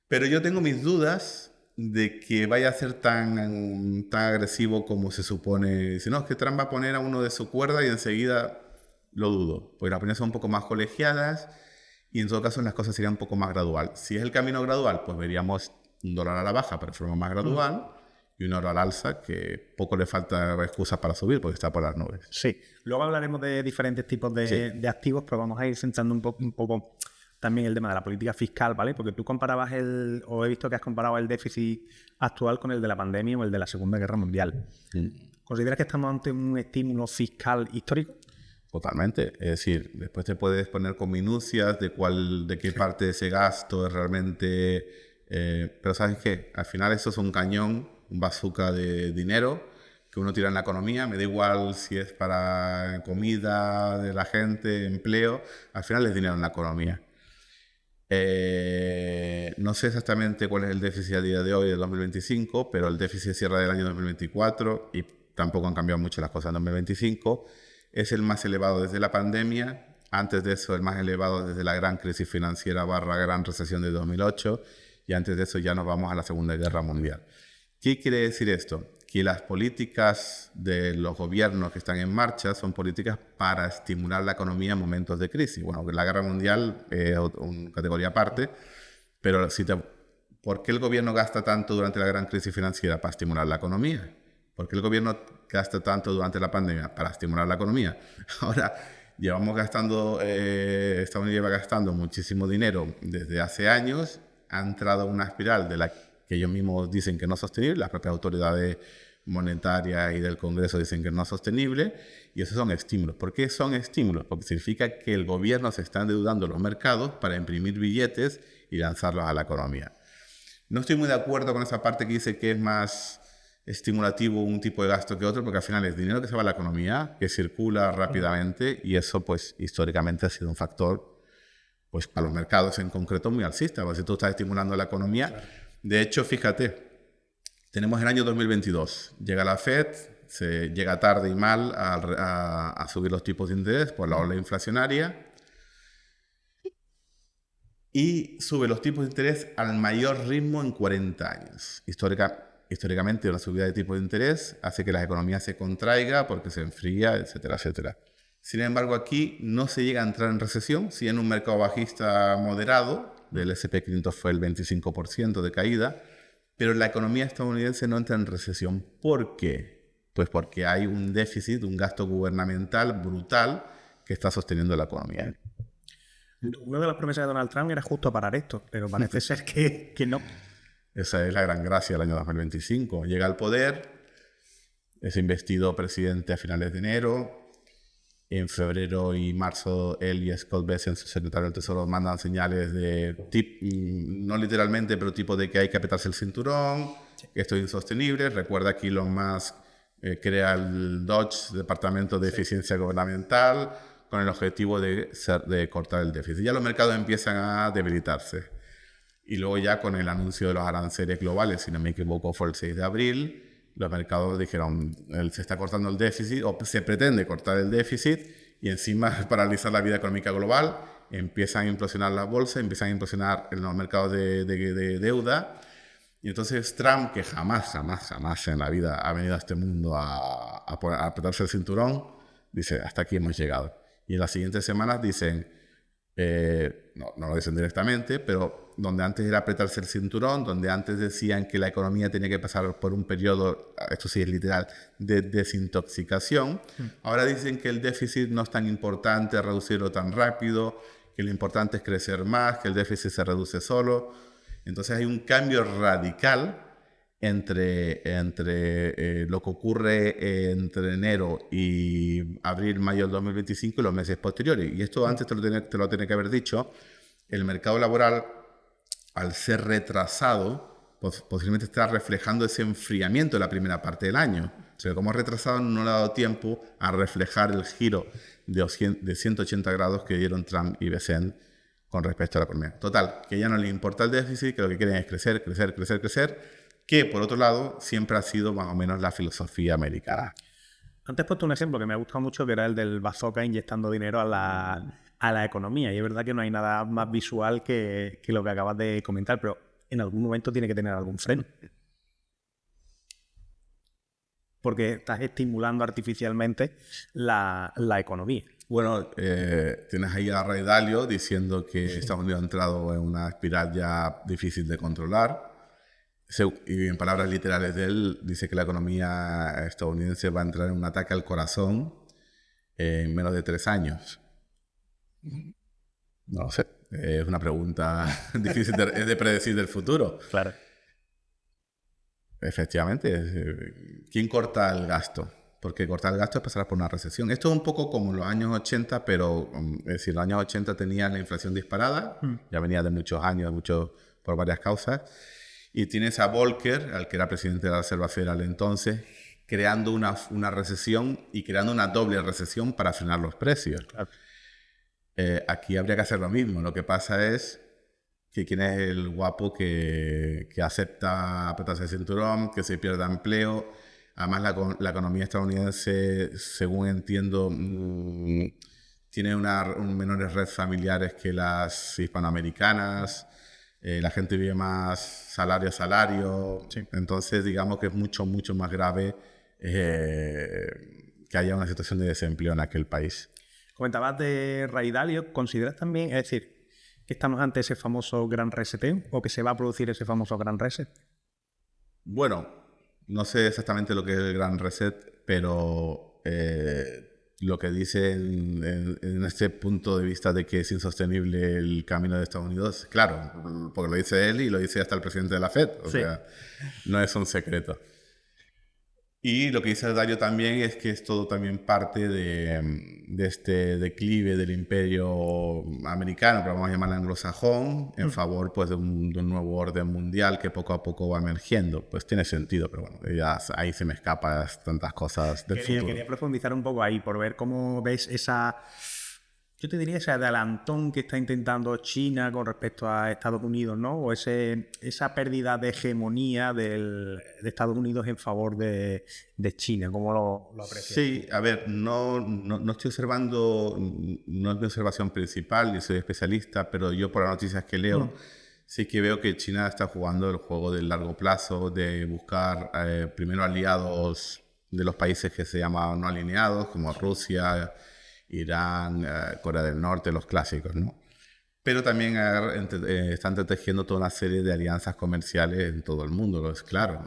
Pero yo tengo mis dudas de que vaya a ser tan agresivo como se supone. Si no, es que Trump va a poner a uno de su cuerda y enseguida lo dudo. Porque las opiniones son un poco más colegiadas y en todo caso las cosas serían un poco más gradual. Si es el camino gradual, pues veríamos un dólar a la baja, pero de forma más gradual, y un oro al alza, que poco le falta excusas para subir porque está por las nubes. Sí, luego hablaremos de diferentes tipos de activos, pero vamos a ir centrando un poco también el tema de la política fiscal, ¿vale? Porque tú comparabas o he visto que has comparado el déficit actual con el de la pandemia o el de la Segunda Guerra Mundial. ¿Consideras que estamos ante un estímulo fiscal histórico? Totalmente. Es decir, después te puedes poner con minucias de qué parte de ese gasto es realmente... pero ¿sabes qué? Al final eso es un cañón, un bazooka de dinero que uno tira en la economía. Me da igual si es para comida de la gente, empleo. Al final es dinero en la economía. No sé exactamente cuál es el déficit a día de hoy, del 2025, pero el déficit cierra del año 2024 y tampoco han cambiado mucho las cosas en 2025. Es el más elevado desde la pandemia. Antes de eso, el más elevado desde la gran crisis financiera / gran recesión de 2008. Y antes de eso ya nos vamos a la Segunda Guerra Mundial. ¿Qué quiere decir esto? Que las políticas de los gobiernos que están en marcha son políticas para estimular la economía en momentos de crisis. Bueno, la Guerra Mundial es una categoría aparte, pero ¿por qué el gobierno gasta tanto durante la gran crisis financiera? Para estimular la economía. ¿Por qué el gobierno gasta tanto durante la pandemia? Para estimular la economía. Ahora, Estados Unidos lleva gastando muchísimo dinero desde hace años. Ha entrado en una espiral de la que ellos mismos dicen que no es sostenible. Las propias autoridades monetarias y del Congreso dicen que no es sostenible. Y esos son estímulos. ¿Por qué son estímulos? Porque significa que el gobierno se está endeudando en los mercados para imprimir billetes y lanzarlos a la economía. No estoy muy de acuerdo con esa parte que dice que es más estimulativo un tipo de gasto que otro, porque al final es dinero que se va a la economía, que circula rápidamente, y eso pues históricamente ha sido un factor pues para los mercados en concreto muy alcista, porque si tú estás estimulando la economía, claro. De hecho, fíjate, tenemos el año 2022, llega la Fed, se llega tarde y mal a subir los tipos de interés por la ola inflacionaria y sube los tipos de interés al mayor ritmo en 40 años. Históricamente, una subida de tipo de interés hace que la economía se contraiga porque se enfría, etcétera, etcétera. Sin embargo, aquí no se llega a entrar en recesión, si en un mercado bajista moderado, del S&P 500 fue el 25% de caída, pero la economía estadounidense no entra en recesión. ¿Por qué? Pues porque hay un déficit, un gasto gubernamental brutal que está sosteniendo la economía. Una de las promesas de Donald Trump era justo parar esto, pero parece ser que no. Esa es la gran gracia del año 2025. Llega al poder, es investido presidente a finales de enero. En febrero y marzo, él y Scott Bessent, su secretario del Tesoro, mandan señales no literalmente, pero tipo de que hay que apretarse el cinturón, que esto es insostenible. Recuerda que Elon Musk crea el DOGE, Departamento de Eficiencia Gubernamental, con el objetivo de cortar el déficit. Ya los mercados empiezan a debilitarse. Y luego ya con el anuncio de los aranceles globales, si no me equivoco, fue el 6 de abril, los mercados dijeron, se está cortando el déficit, o se pretende cortar el déficit, y encima paralizar la vida económica global, empiezan a implosionar las bolsas, empiezan a implosionar los mercados de deuda. Y entonces Trump, que jamás en la vida ha venido a este mundo a apretarse el cinturón, dice, hasta aquí hemos llegado. Y en las siguientes semanas dicen, no lo dicen directamente, pero donde antes era apretarse el cinturón, donde antes decían que la economía tenía que pasar por un periodo, esto sí es literal, de desintoxicación, ahora dicen que el déficit no es tan importante reducirlo tan rápido, que lo importante es crecer más, que el déficit se reduce solo. Entonces hay un cambio radical entre lo que ocurre entre enero y abril, mayo del 2025 y los meses posteriores. Y esto antes te lo tenía que haber dicho. El mercado laboral, al ser retrasado, posiblemente está reflejando ese enfriamiento de la primera parte del año. O sea, como retrasado no le ha dado tiempo a reflejar el giro de 180 grados que dieron Trump y Bessent con respecto a la economía. Total, que ya no les importa el déficit, que lo que quieren es crecer, que por otro lado siempre ha sido más o menos la filosofía americana. Antes he puesto un ejemplo que me ha gustado mucho, que era el del bazooka inyectando dinero a la economía. Y es verdad que no hay nada más visual que lo que acabas de comentar, pero en algún momento tiene que tener algún freno. Porque estás estimulando artificialmente la economía. Bueno, tienes ahí a Ray Dalio diciendo que Estados Unidos ha entrado en una espiral ya difícil de controlar. Y en palabras literales de él, dice que la economía estadounidense va a entrar en un ataque al corazón en menos de 3 años. No lo sé, es una pregunta difícil de predecir del futuro. Claro. Efectivamente, ¿quién corta el gasto? Porque cortar el gasto es pasar por una recesión. Esto es un poco como en los años 80, pero es decir, los años 80 tenían la inflación disparada, ya venía de muchos años, por varias causas. Y tienes a Volcker, al que era presidente de la Reserva Federal entonces, creando una recesión y creando una doble recesión para frenar los precios. Claro. Aquí habría que hacer lo mismo. Lo que pasa es que quién es el guapo que acepta apretarse el cinturón, que se pierda empleo. Además, la economía estadounidense, según entiendo, tiene menores redes familiares que las hispanoamericanas. La gente vive más salario a salario. Sí. Entonces, digamos que es mucho más grave que haya una situación de desempleo en aquel país. Comentabas de Ray Dalio. ¿Consideras también, es decir, que estamos ante ese famoso gran reseteo o que se va a producir ese famoso gran reset? Bueno, no sé exactamente lo que es el gran reset, pero lo que dice en este punto de vista de que es insostenible el camino de Estados Unidos, claro, porque lo dice él y lo dice hasta el presidente de la FED, o sea, no es un secreto. Y lo que dice Dalio también es que es todo también parte de este declive del imperio americano, pero vamos a llamarlo anglosajón, en favor pues, de un nuevo orden mundial que poco a poco va emergiendo. Pues tiene sentido, pero bueno, ya ahí se me escapan tantas cosas del futuro. Quería profundizar un poco ahí por ver cómo ves esa... Yo te diría ese adelantón que está intentando China con respecto a Estados Unidos, ¿no? O esa pérdida de hegemonía de Estados Unidos en favor de China. ¿Cómo lo aprecias? Sí, a ver, no estoy observando, no es mi observación principal, yo soy especialista, pero yo por las noticias que leo, sí que veo que China está jugando el juego del largo plazo, de buscar primero aliados de los países que se llaman no alineados, como Rusia, Irán, Corea del Norte, los clásicos, ¿no? Pero también están entretejiendo toda una serie de alianzas comerciales en todo el mundo, es claro.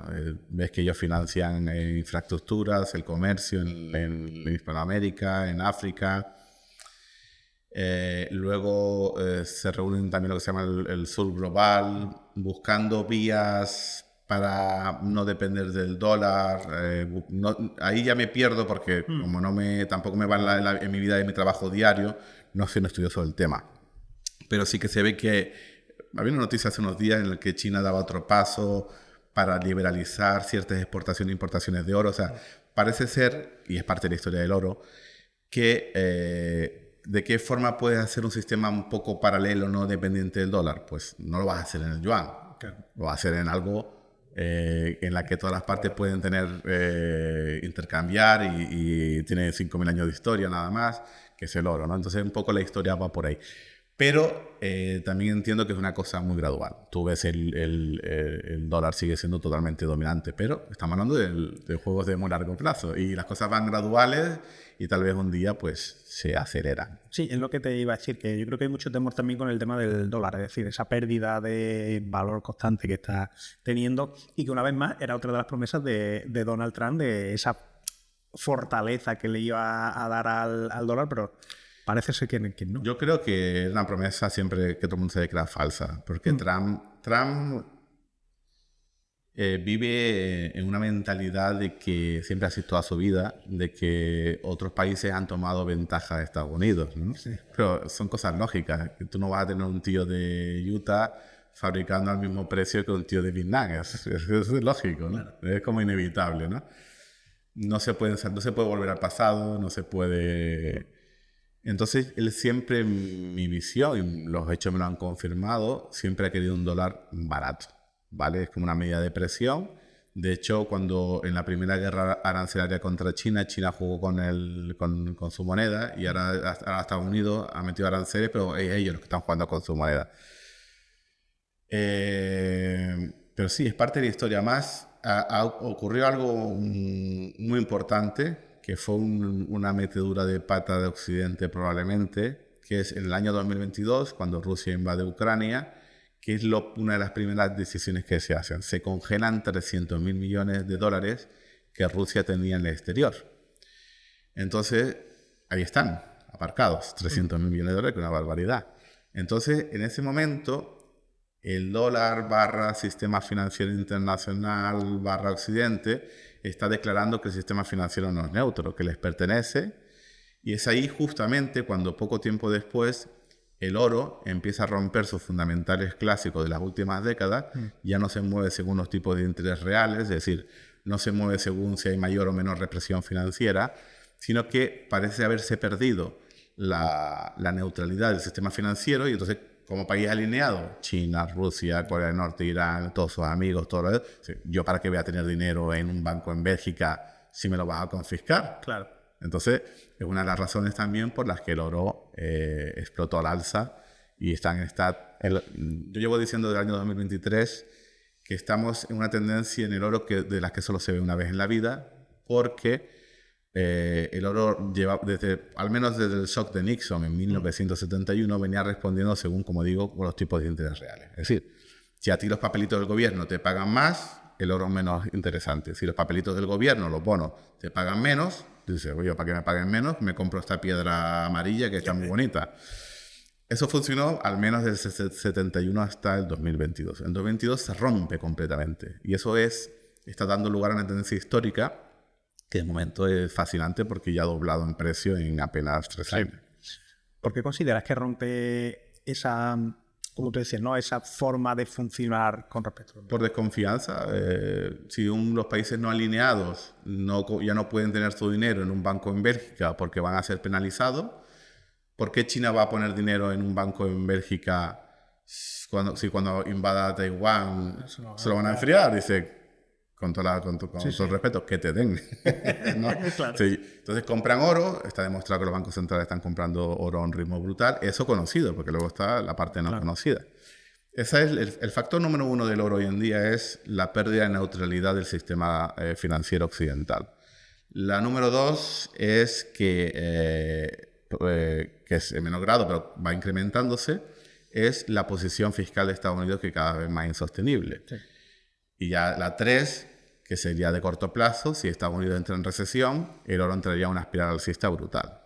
Ves que ellos financian infraestructuras, el comercio en Hispanoamérica, en África. Luego se reúnen también lo que se llama el Sur Global, buscando vías para no depender del dólar. Ahí ya me pierdo porque como tampoco me va en mi vida y mi trabajo diario, no soy un estudioso del tema. Pero sí que se ve que había una noticia hace unos días en la que China daba otro paso para liberalizar ciertas exportaciones e importaciones de oro. O sea, parece ser, y es parte de la historia del oro, que ¿de qué forma puedes hacer un sistema un poco paralelo, no dependiente del dólar? Pues no lo vas a hacer en el yuan. Claro. Lo vas a hacer en algo en la que todas las partes pueden tener, intercambiar y tiene 5.000 años de historia nada más, que es el oro, ¿no? Entonces un poco la historia va por ahí. Pero también entiendo que es una cosa muy gradual. Tú ves el dólar sigue siendo totalmente dominante, pero estamos hablando de juegos de muy largo plazo y las cosas van graduales y tal vez un día pues se aceleran. Sí, es lo que te iba a decir, que yo creo que hay mucho temor también con el tema del dólar, es decir, esa pérdida de valor constante que está teniendo y que una vez más era otra de las promesas de Donald Trump, de esa fortaleza que le iba a dar al dólar, pero parece ser que no. Yo creo que es una promesa siempre que todo el mundo se crea falsa, porque Trump vive en una mentalidad de que siempre ha sido toda su vida, de que otros países han tomado ventaja de Estados Unidos, ¿no? Sí. Pero son cosas lógicas. Tú no vas a tener un tío de Utah fabricando al mismo precio que un tío de Vietnam. Es lógico, ¿no? Claro. Es como inevitable, ¿no? No se puede volver al pasado, no se puede... Entonces, él siempre, mi visión, y los hechos me lo han confirmado, siempre ha querido un dólar barato, ¿vale? Es como una medida de presión. De hecho, cuando en la primera guerra arancelaria contra China, China jugó con su moneda y ahora Estados Unidos ha metido aranceles, pero es ellos los que están jugando con su moneda. Pero sí, es parte de la historia. Más ocurrió algo muy importante, que fue una metedura de pata de Occidente probablemente, que es en el año 2022, cuando Rusia invade Ucrania, que es una de las primeras decisiones que se hacen. Se congelan 300.000 millones de dólares que Rusia tenía en el exterior. Entonces, ahí están, aparcados, 300.000 millones de dólares, que es una barbaridad. Entonces, en ese momento, el dólar / sistema financiero internacional / Occidente está declarando que el sistema financiero no es neutro, que les pertenece. Y es ahí justamente cuando poco tiempo después el oro empieza a romper sus fundamentales clásicos de las últimas décadas. Ya no se mueve según los tipos de interés reales, es decir, no se mueve según si hay mayor o menor represión financiera, sino que parece haberse perdido la neutralidad del sistema financiero y entonces, como país alineado, China, Rusia, Corea del Norte, Irán, todos sus amigos, todo lo yo para qué voy a tener dinero en un banco en Bélgica si me lo vas a confiscar. Claro. Entonces, es una de las razones también por las que el oro explotó al alza y está en yo llevo diciendo desde el año 2023 que estamos en una tendencia en el oro de las que solo se ve una vez en la vida, porque el oro lleva, al menos desde el shock de Nixon en 1971, venía respondiendo según, como digo, con los tipos de interés reales. Es decir, si a ti los papelitos del gobierno te pagan más, el oro es menos interesante. Si los papelitos del gobierno, los bonos, te pagan menos, dices, oye, para que me paguen menos, me compro esta piedra amarilla que está muy bonita. Eso funcionó al menos desde el 71 hasta el 2022. En 2022 se rompe completamente. Y eso está dando lugar a una tendencia histórica que de momento es fascinante porque ya ha doblado en precio en apenas 3 años. ¿Por qué consideras que rompe esa, como tú decías, ¿no?, esa forma de funcionar con respecto a... Por desconfianza. Si los países no alineados ya no pueden tener su dinero en un banco en Bélgica porque van a ser penalizados, ¿por qué China va a poner dinero en un banco en Bélgica cuando invada Taiwán se lo van a enfriar? Dice, con todo el respeto, que te den. ¿No? Claro. Sí. Entonces compran oro, está demostrado que los bancos centrales están comprando oro a un ritmo brutal. Eso conocido, porque luego está la parte no conocida. Ese es el factor número 1 del oro hoy en día, es la pérdida de neutralidad del sistema financiero occidental. La número 2 es que es en menor grado, pero va incrementándose, es la posición fiscal de Estados Unidos, que cada vez más insostenible. Sí. Y ya la 3, que sería de corto plazo, si Estados Unidos entra en recesión, el oro entraría a una espiral alcista brutal.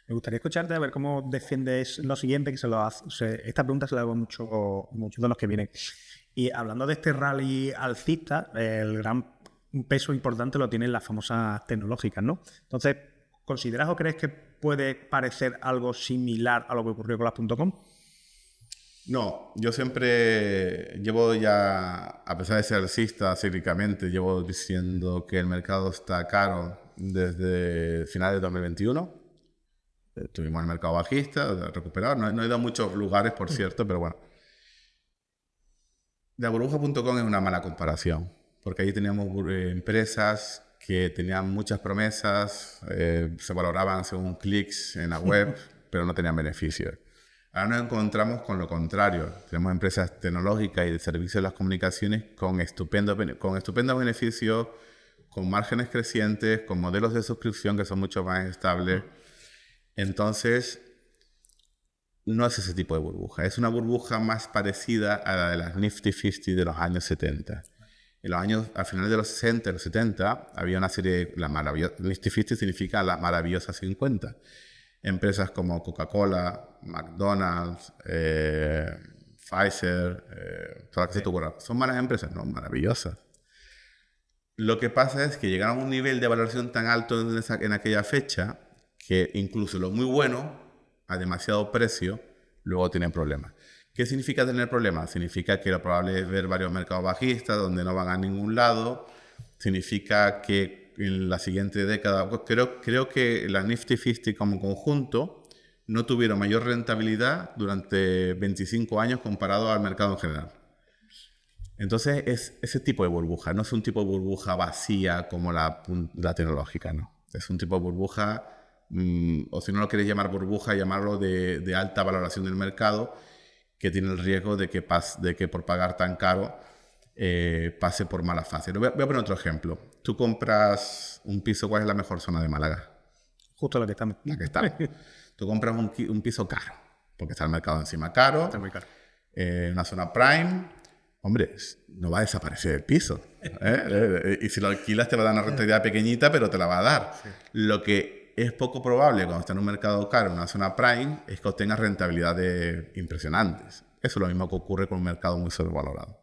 Me gustaría escucharte a ver cómo defiendes lo siguiente, que esta pregunta se la hago mucho de los que vienen. Y hablando de este rally alcista, el gran peso importante lo tienen las famosas tecnológicas, ¿no? Entonces, ¿consideras o crees que puede parecer algo similar a lo que ocurrió con las .com? No, yo siempre llevo ya, a pesar de ser alcista cíclicamente, llevo diciendo que el mercado está caro desde finales de 2021. Tuvimos el mercado bajista, recuperado. No he ido a muchos lugares, por cierto, pero bueno. La burbuja.com es una mala comparación, porque ahí teníamos empresas que tenían muchas promesas, se valoraban según clics en la web, pero no tenían beneficios. Ahora nos encontramos con lo contrario. Tenemos empresas tecnológicas y de servicios de las comunicaciones con estupendos beneficios, con márgenes crecientes, con modelos de suscripción que son mucho más estables. Entonces, no es ese tipo de burbuja. Es una burbuja más parecida a la de las Nifty 50 de los años 70. Al final de los 60 y los 70, había una serie de... Nifty 50 significa la maravillosa 50. Empresas como Coca-Cola, McDonald's, Pfizer, todas las que se te ocurran. ¿Son malas empresas? No, maravillosas. Lo que pasa es que llegaron a un nivel de valoración tan alto en aquella fecha que incluso lo muy bueno, a demasiado precio, luego tienen problemas. ¿Qué significa tener problemas? Significa que lo probable es ver varios mercados bajistas donde no van a ningún lado. Significa que en la siguiente década, creo que la Nifty 50 como conjunto no tuvieron mayor rentabilidad durante 25 años comparado al mercado en general. Entonces es ese tipo de burbuja, no es un tipo de burbuja vacía como la tecnológica, no. Es un tipo de burbuja, o si no lo queréis llamar burbuja, llamarlo de alta valoración del mercado, que tiene el riesgo de que por pagar tan caro pase por mala fase. Voy a poner otro ejemplo. Tú compras un piso, ¿cuál es la mejor zona de Málaga? Justo la que estamos. La que está. Tú compras un piso caro, porque está el mercado encima caro. Está muy caro. Una zona prime. Hombre, no va a desaparecer el piso. Y si lo alquilas te va a dar una rentabilidad pequeñita, pero te la va a dar. Sí. Lo que es poco probable cuando está en un mercado caro, en una zona prime, es que obtengas rentabilidades impresionantes. Eso es lo mismo que ocurre con un mercado muy sobrevalorado.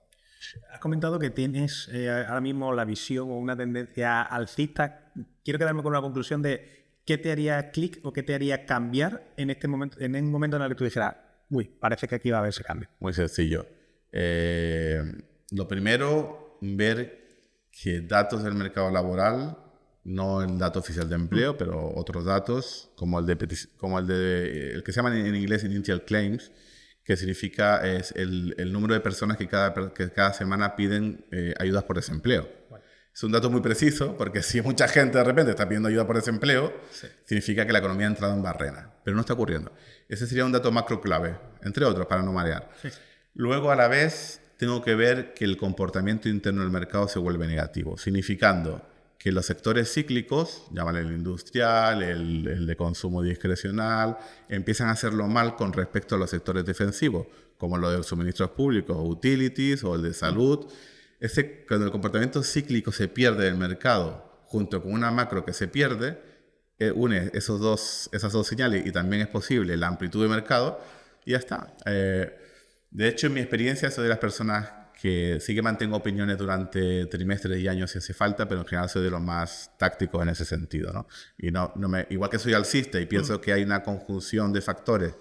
Has comentado que tienes ahora mismo la visión o una tendencia alcista. Quiero quedarme con una conclusión de qué te haría clic o qué te haría cambiar en este momento, en el momento en el que tú dijeras, uy, parece que aquí va a haber ese cambio. Muy sencillo. Lo primero, ver que datos del mercado laboral, no el dato oficial de empleo, pero otros datos, como el que se llama en inglés Initial Claims, que significa es el número de personas que cada semana piden ayudas por desempleo. Bueno. Es un dato muy preciso, porque si mucha gente de repente está pidiendo ayuda por desempleo, sí, significa que la economía ha entrado en barrena, pero no está ocurriendo. Ese sería un dato macro clave, entre otros, para no marear. Sí. Luego, a la vez, tengo que ver que el comportamiento interno del mercado se vuelve negativo, significando que los sectores cíclicos, llámale el industrial, el de consumo discrecional, empiezan a hacerlo mal con respecto a los sectores defensivos, como los de suministros públicos, utilities o el de salud. Cuando el comportamiento cíclico se pierde del mercado, junto con una macro que se pierde, une esas dos señales y también es posible la amplitud de mercado y ya está. De hecho, en mi experiencia, soy de las personas que sí que mantengo opiniones durante trimestres y años si hace falta, pero en general soy de los más tácticos en ese sentido, ¿no? Y igual que soy alcista y pienso que hay una conjunción de factores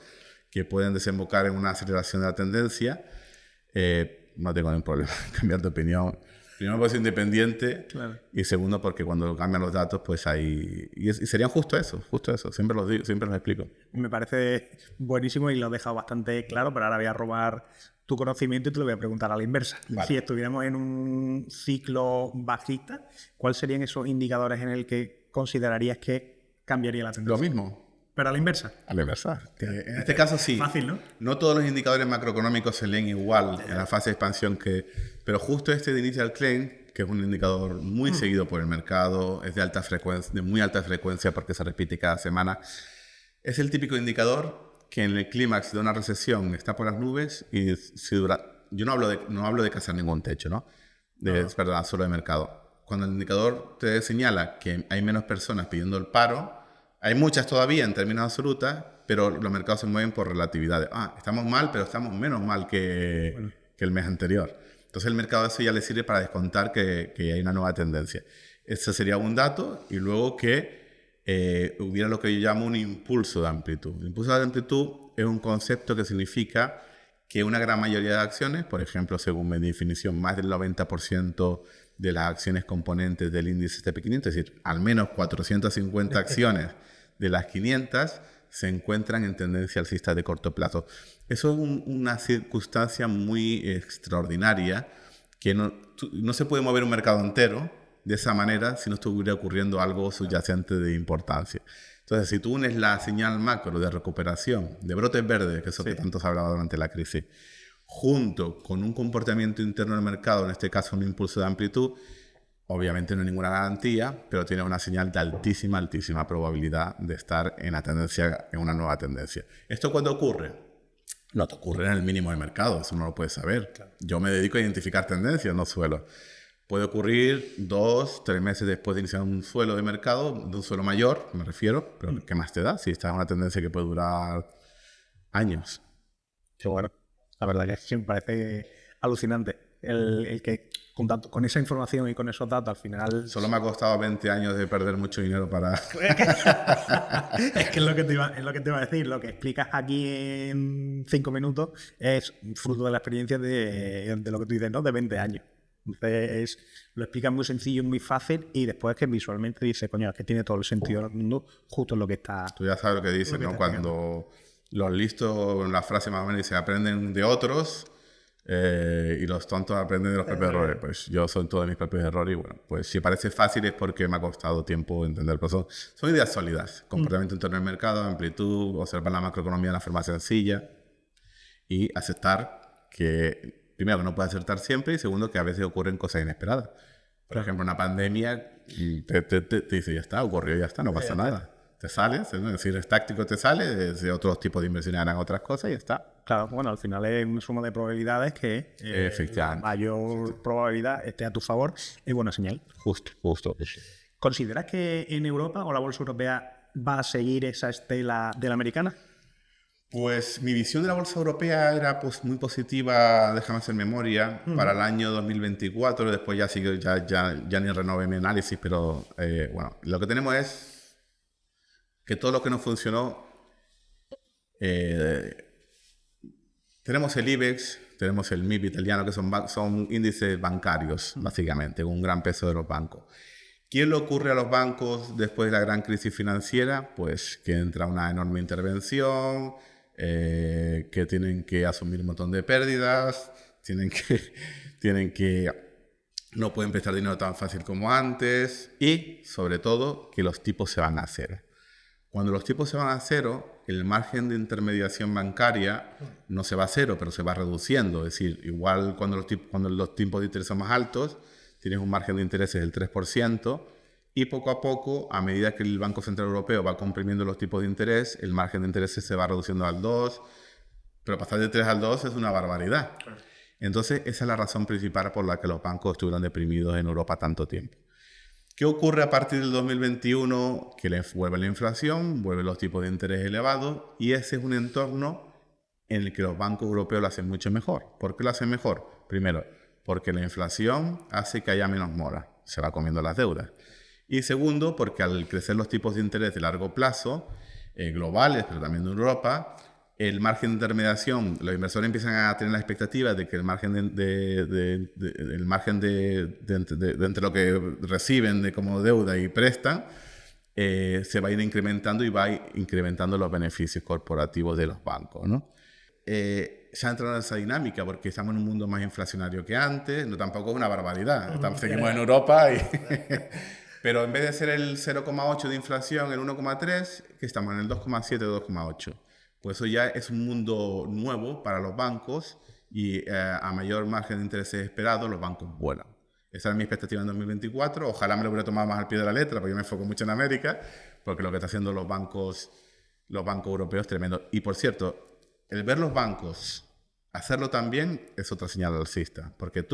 que pueden desembocar en una aceleración de la tendencia, no tengo ningún problema en cambiar de opinión. Primero porque soy independiente, claro, y segundo porque cuando cambian los datos, pues hay... Y serían justo eso, siempre los digo, siempre los explico. Me parece buenísimo y lo he dejado bastante claro, pero ahora voy a robar tu conocimiento y te lo voy a preguntar a la inversa. Vale. Si estuviéramos en un ciclo bajista, ¿cuáles serían esos indicadores en el que considerarías que cambiaría la tendencia? Lo mismo. ¿Pero a la inversa? A la inversa. En este caso sí. Fácil, ¿no? No todos los indicadores macroeconómicos se leen igual en la fase de expansión pero justo este de Initial Claim, que es un indicador muy seguido por el mercado, es de muy alta frecuencia porque se repite cada semana, es el típico indicador que en el clímax de una recesión está por las nubes y si dura... Yo no hablo de cazar ningún techo, ¿no? Perdón, solo de mercado. Cuando el indicador te señala que hay menos personas pidiendo el paro, hay muchas todavía en términos absolutos, pero los mercados se mueven por relatividad. Estamos mal, pero estamos menos mal que el mes anterior. Entonces el mercado eso ya le sirve para descontar que hay una nueva tendencia. Ese sería un dato y luego que hubiera lo que yo llamo un impulso de amplitud. El impulso de amplitud es un concepto que significa que una gran mayoría de acciones, por ejemplo, según mi definición, más del 90% de las acciones componentes del índice S&P 500, es decir, al menos 450 acciones de las 500 se encuentran en tendencia alcista de corto plazo. Eso es una circunstancia muy extraordinaria, que no se puede mover un mercado entero de esa manera si no estuviera ocurriendo algo subyacente de importancia. Entonces, si tú unes la señal macro de recuperación, de brotes verdes, que es lo que tanto se ha hablado durante la crisis, junto con un comportamiento interno del mercado, en este caso un impulso de amplitud, obviamente no hay ninguna garantía, pero tiene una señal de altísima, altísima probabilidad de estar en la tendencia, en una nueva tendencia. ¿Esto cuándo ocurre? No te ocurre en el mínimo de mercado, eso no lo puedes saber. Claro. Yo me dedico a identificar tendencias, no suelos. Puede ocurrir 2, 3 meses después de iniciar un suelo de mercado, de un suelo mayor, me refiero, pero ¿qué más te da? Si esta es una tendencia que puede durar años. Qué bueno. La verdad que sí me parece alucinante el que con esa información y con esos datos al final... Solo me ha costado 20 años de perder mucho dinero para... Es que es lo que te iba a decir. Lo que explicas aquí en 5 minutos es fruto de la experiencia de lo que tú dices, ¿no? De 20 años. Entonces lo explicas muy sencillo, muy fácil, y después que visualmente dices, coño, es que tiene todo el sentido del mundo justo en lo que está... Tú ya sabes lo que dicen, ¿no? Cuando los listos, la frase más o menos dice, aprenden de otros... y los tontos aprenden de los propios errores. Pues yo soy todos mis propios errores, y bueno, pues si parece fácil es porque me ha costado tiempo entender, pero son ideas sólidas: comportamiento interno del mercado, amplitud, observar la macroeconomía de una forma sencilla y aceptar que, primero, que no puede acertar siempre, y segundo, que a veces ocurren cosas inesperadas. Por ejemplo, una pandemia te dice, ya está, ocurrió, ya está, no pasa nada. Te sales, es decir, es táctico, te sale, de otros tipos de inversiones harán otras cosas y ya está. Claro, bueno, al final es una suma de probabilidades que la mayor probabilidad esté a tu favor, es buena señal. Justo. ¿Consideras que en Europa o la bolsa europea va a seguir esa estela de la americana? Pues mi visión de la bolsa europea era muy positiva, déjame hacer memoria, para el año 2024, después ya ni renové mi análisis, pero bueno, lo que tenemos es que todo lo que no funcionó, tenemos el IBEX, tenemos el MIB italiano, que son índices bancarios, básicamente, con un gran peso de los bancos. ¿Qué le ocurre a los bancos después de la gran crisis financiera? Pues que entra una enorme intervención, que tienen que asumir un montón de pérdidas, tienen que no pueden prestar dinero tan fácil como antes, y sobre todo que los tipos se van a cero. Cuando los tipos se van a cero, el margen de intermediación bancaria no se va a cero, pero se va reduciendo. Es decir, igual cuando los tipos de interés son más altos, tienes un margen de intereses del 3%, y poco a poco, a medida que el Banco Central Europeo va comprimiendo los tipos de interés, el margen de intereses se va reduciendo al 2%, pero pasar de 3 al 2 es una barbaridad. Entonces, esa es la razón principal por la que los bancos estuvieron deprimidos en Europa tanto tiempo. ¿Qué ocurre a partir del 2021? Que vuelve la inflación, vuelven los tipos de interés elevados, y ese es un entorno en el que los bancos europeos lo hacen mucho mejor. ¿Por qué lo hacen mejor? Primero, porque la inflación hace que haya menos mora, se va comiendo las deudas. Y segundo, porque al crecer los tipos de interés de largo plazo, globales, pero también de Europa, el margen de intermediación, los inversores empiezan a tener la expectativa de que el margen de entre lo que reciben como deuda y prestan se va a ir incrementando, y va a ir incrementando los beneficios corporativos de los bancos, ¿no? Se ha entrado en esa dinámica porque estamos en un mundo más inflacionario que antes. No, tampoco es una barbaridad. Seguimos en Europa pero en vez de ser el 0,8 de inflación, el 1,3, que estamos en el 2,7 o 2,8. Pues eso ya es un mundo nuevo para los bancos, y a mayor margen de intereses esperado, los bancos vuelan. Esa es mi expectativa en 2024. Ojalá me lo hubiera tomado más al pie de la letra, porque yo me enfoco mucho en América, porque lo que están haciendo los bancos europeos es tremendo. Y por cierto, el ver los bancos hacerlo también es otra señal alcista, porque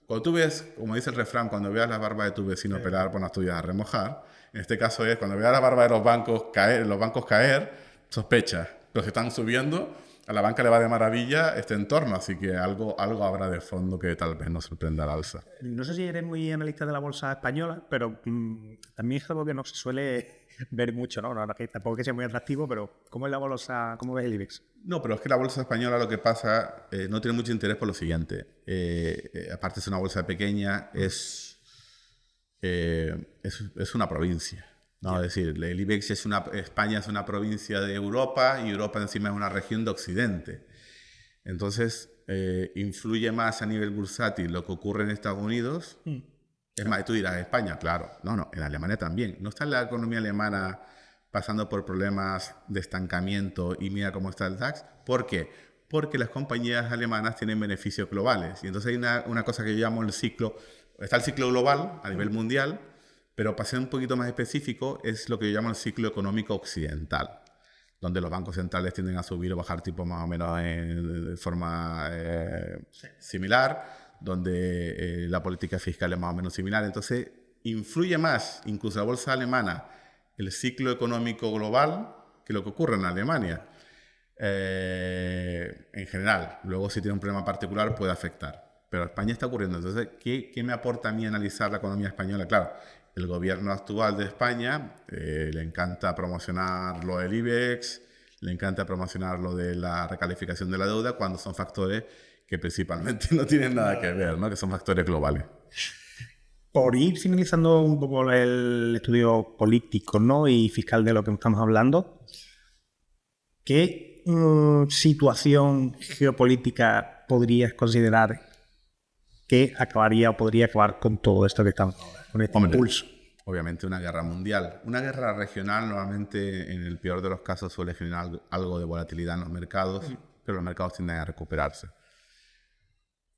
cuando tú ves, como dice el refrán, cuando veas la barba de tu vecino pelar, pon las tuyas a remojar. En este caso es, cuando veas la barba de los bancos caer, sospecha. Los que están subiendo, a la banca le va de maravilla este entorno, así que algo habrá de fondo que tal vez nos sorprenda al alza. No sé si eres muy analista de la bolsa española, pero también es algo que no se suele ver mucho, ¿no? No, que tampoco que sea muy atractivo, pero ¿cómo es la bolsa? ¿Cómo ves el IBEX? No, pero es que la bolsa española, lo que pasa, no tiene mucho interés por lo siguiente. Aparte es una bolsa pequeña, es una provincia. No, es decir, el IBEX España es una provincia de Europa y Europa encima es una región de Occidente. Entonces, influye más a nivel bursátil lo que ocurre en Estados Unidos. Es más, tú dirás, España, claro. No, en Alemania también. ¿No está la economía alemana pasando por problemas de estancamiento y mira cómo está el DAX? ¿Por qué? Porque las compañías alemanas tienen beneficios globales. Y entonces hay una cosa que yo llamo el ciclo. Está el ciclo global a nivel mundial, pero para ser un poquito más específico es lo que yo llamo el ciclo económico occidental, donde los bancos centrales tienden a subir o bajar tipos más o menos de forma similar, donde la política fiscal es más o menos similar. Entonces, influye más, incluso la bolsa alemana, el ciclo económico global que lo que ocurre en Alemania. En general, luego si tiene un problema particular puede afectar. Pero España está ocurriendo. Entonces, ¿qué me aporta a mí analizar la economía española? Claro, el gobierno actual de España le encanta promocionar lo del IBEX, le encanta promocionar lo de la recalificación de la deuda, cuando son factores que principalmente no tienen nada que ver, ¿no? Que son factores globales. Por ir finalizando un poco el estudio político, ¿no? Y fiscal de lo que estamos hablando, ¿qué situación geopolítica podrías considerar que acabaría o podría acabar con todo esto que estamos ahora, con este impulso? Obviamente una guerra mundial. Una guerra regional normalmente, en el peor de los casos, suele generar algo de volatilidad en los mercados, pero los mercados tienden a recuperarse.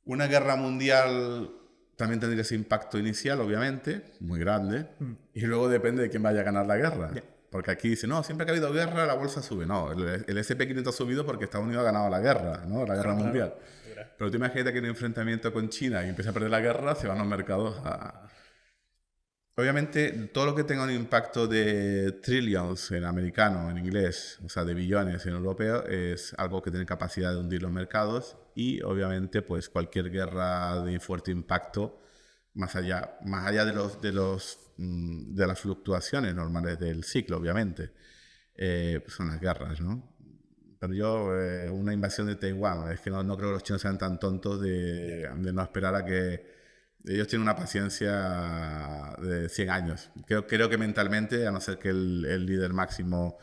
Una guerra mundial también tendría ese impacto inicial, obviamente, muy grande, y luego depende de quién vaya a ganar la guerra. Porque aquí dice, no, siempre que ha habido guerra, la bolsa sube. No, el S&P 500 ha subido porque Estados Unidos ha ganado la guerra, ¿no? La guerra mundial. Pero tú imagínate que hay un enfrentamiento con China y empieza a perder la guerra, se van los mercados a... Obviamente, todo lo que tenga un impacto de trillions en americano, en inglés, o sea, de billones en europeo, es algo que tiene capacidad de hundir los mercados y, obviamente, pues cualquier guerra de fuerte impacto, más allá de las fluctuaciones normales del ciclo, obviamente, pues son las guerras, ¿no? Pero yo, una invasión de Taiwán, es que no creo que los chinos sean tan tontos de no esperar a que... Ellos tienen una paciencia de 100 años. Creo que mentalmente, a no ser que el líder máximo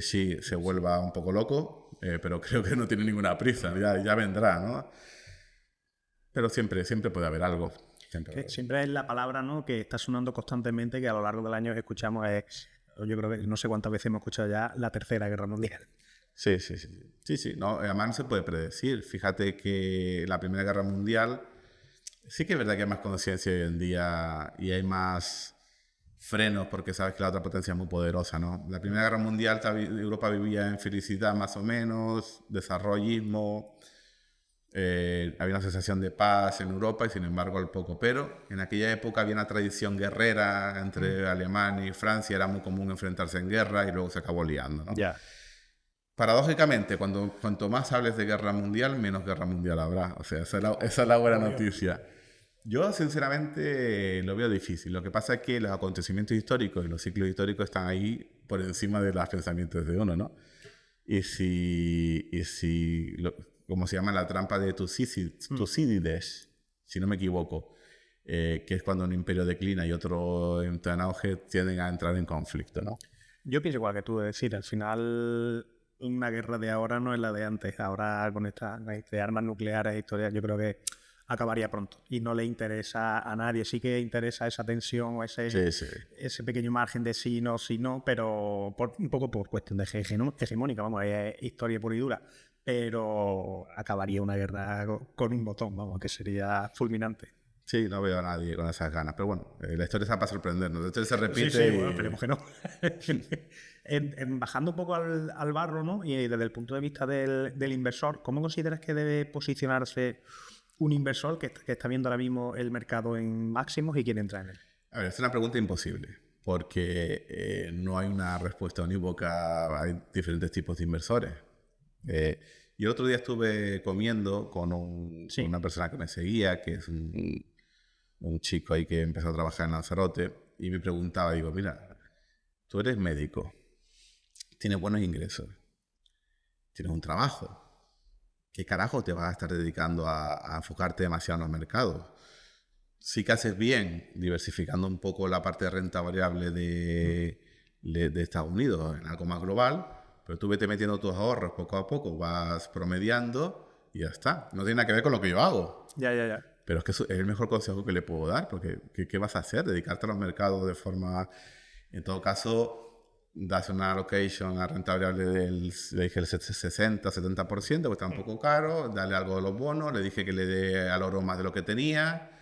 sí se vuelva un poco loco, pero creo que no tiene ninguna prisa, ya vendrá, ¿no? Pero siempre puede haber algo. Siempre es la palabra, ¿no?, que está sonando constantemente, que a lo largo del año escuchamos, yo creo que no sé cuántas veces hemos escuchado ya, la Tercera Guerra Mundial. Sí. No, además no se puede predecir. Fíjate que la Primera Guerra Mundial, sí que es verdad que hay más conciencia hoy en día y hay más frenos porque sabes que la otra potencia es muy poderosa, ¿no? La Primera Guerra Mundial, Europa vivía en felicidad más o menos, desarrollismo, había una sensación de paz en Europa y sin embargo al poco. Pero en aquella época había una tradición guerrera entre Alemania y Francia, era muy común enfrentarse en guerra y luego se acabó liando, ¿no? Paradójicamente, cuanto más hables de guerra mundial, menos guerra mundial habrá. O sea, esa es la buena noticia. Yo, sinceramente, lo veo difícil. Lo que pasa es que los acontecimientos históricos y los ciclos históricos están ahí por encima de los pensamientos de uno, ¿no? Y como se llama la trampa de Tucídides, si no me equivoco, que es cuando un imperio declina y otro entra en auge, tienden a entrar en conflicto, ¿no? Yo pienso igual que tú, es decir, al final una guerra de ahora no es la de antes. Ahora con estas armas nucleares e historias, yo creo que acabaría pronto y no le interesa a nadie. Sí que interesa esa tensión o ese pequeño margen de sí, no, pero un poco por cuestión de hegemónica, vamos, es historia pura y dura, pero acabaría una guerra con un botón, vamos, que sería fulminante. Sí, no veo a nadie con esas ganas, pero bueno, la historia está para sorprendernos, la historia se repite. Sí, bueno, esperemos que no. Bajando un poco al barro, ¿no? Y desde el punto de vista del inversor, ¿cómo consideras que debe posicionarse un inversor que está viendo ahora mismo el mercado en máximos y quiere entrar en él? A ver, es una pregunta imposible, porque no hay una respuesta unívoca, hay diferentes tipos de inversores. Y el otro día estuve comiendo con una persona que me seguía, que es un chico ahí que empezó a trabajar en Lanzarote, y me preguntaba, digo, mira, tú eres médico, tienes buenos ingresos, tienes un trabajo, ¿qué carajo te vas a estar dedicando a enfocarte demasiado en los mercados? sí que haces bien diversificando un poco la parte de renta variable de Estados Unidos en algo más global, pero tú vete metiendo tus ahorros poco a poco, vas promediando y ya está. No tiene nada que ver con lo que yo hago. Ya. Pero es que es el mejor consejo que le puedo dar, porque ¿qué vas a hacer? Dedicarte a los mercados de forma... En todo caso, das una allocation a renta variable le dije el 60-70%, pues está un poco caro, dale algo de los bonos, le dije que le dé al oro más de lo que tenía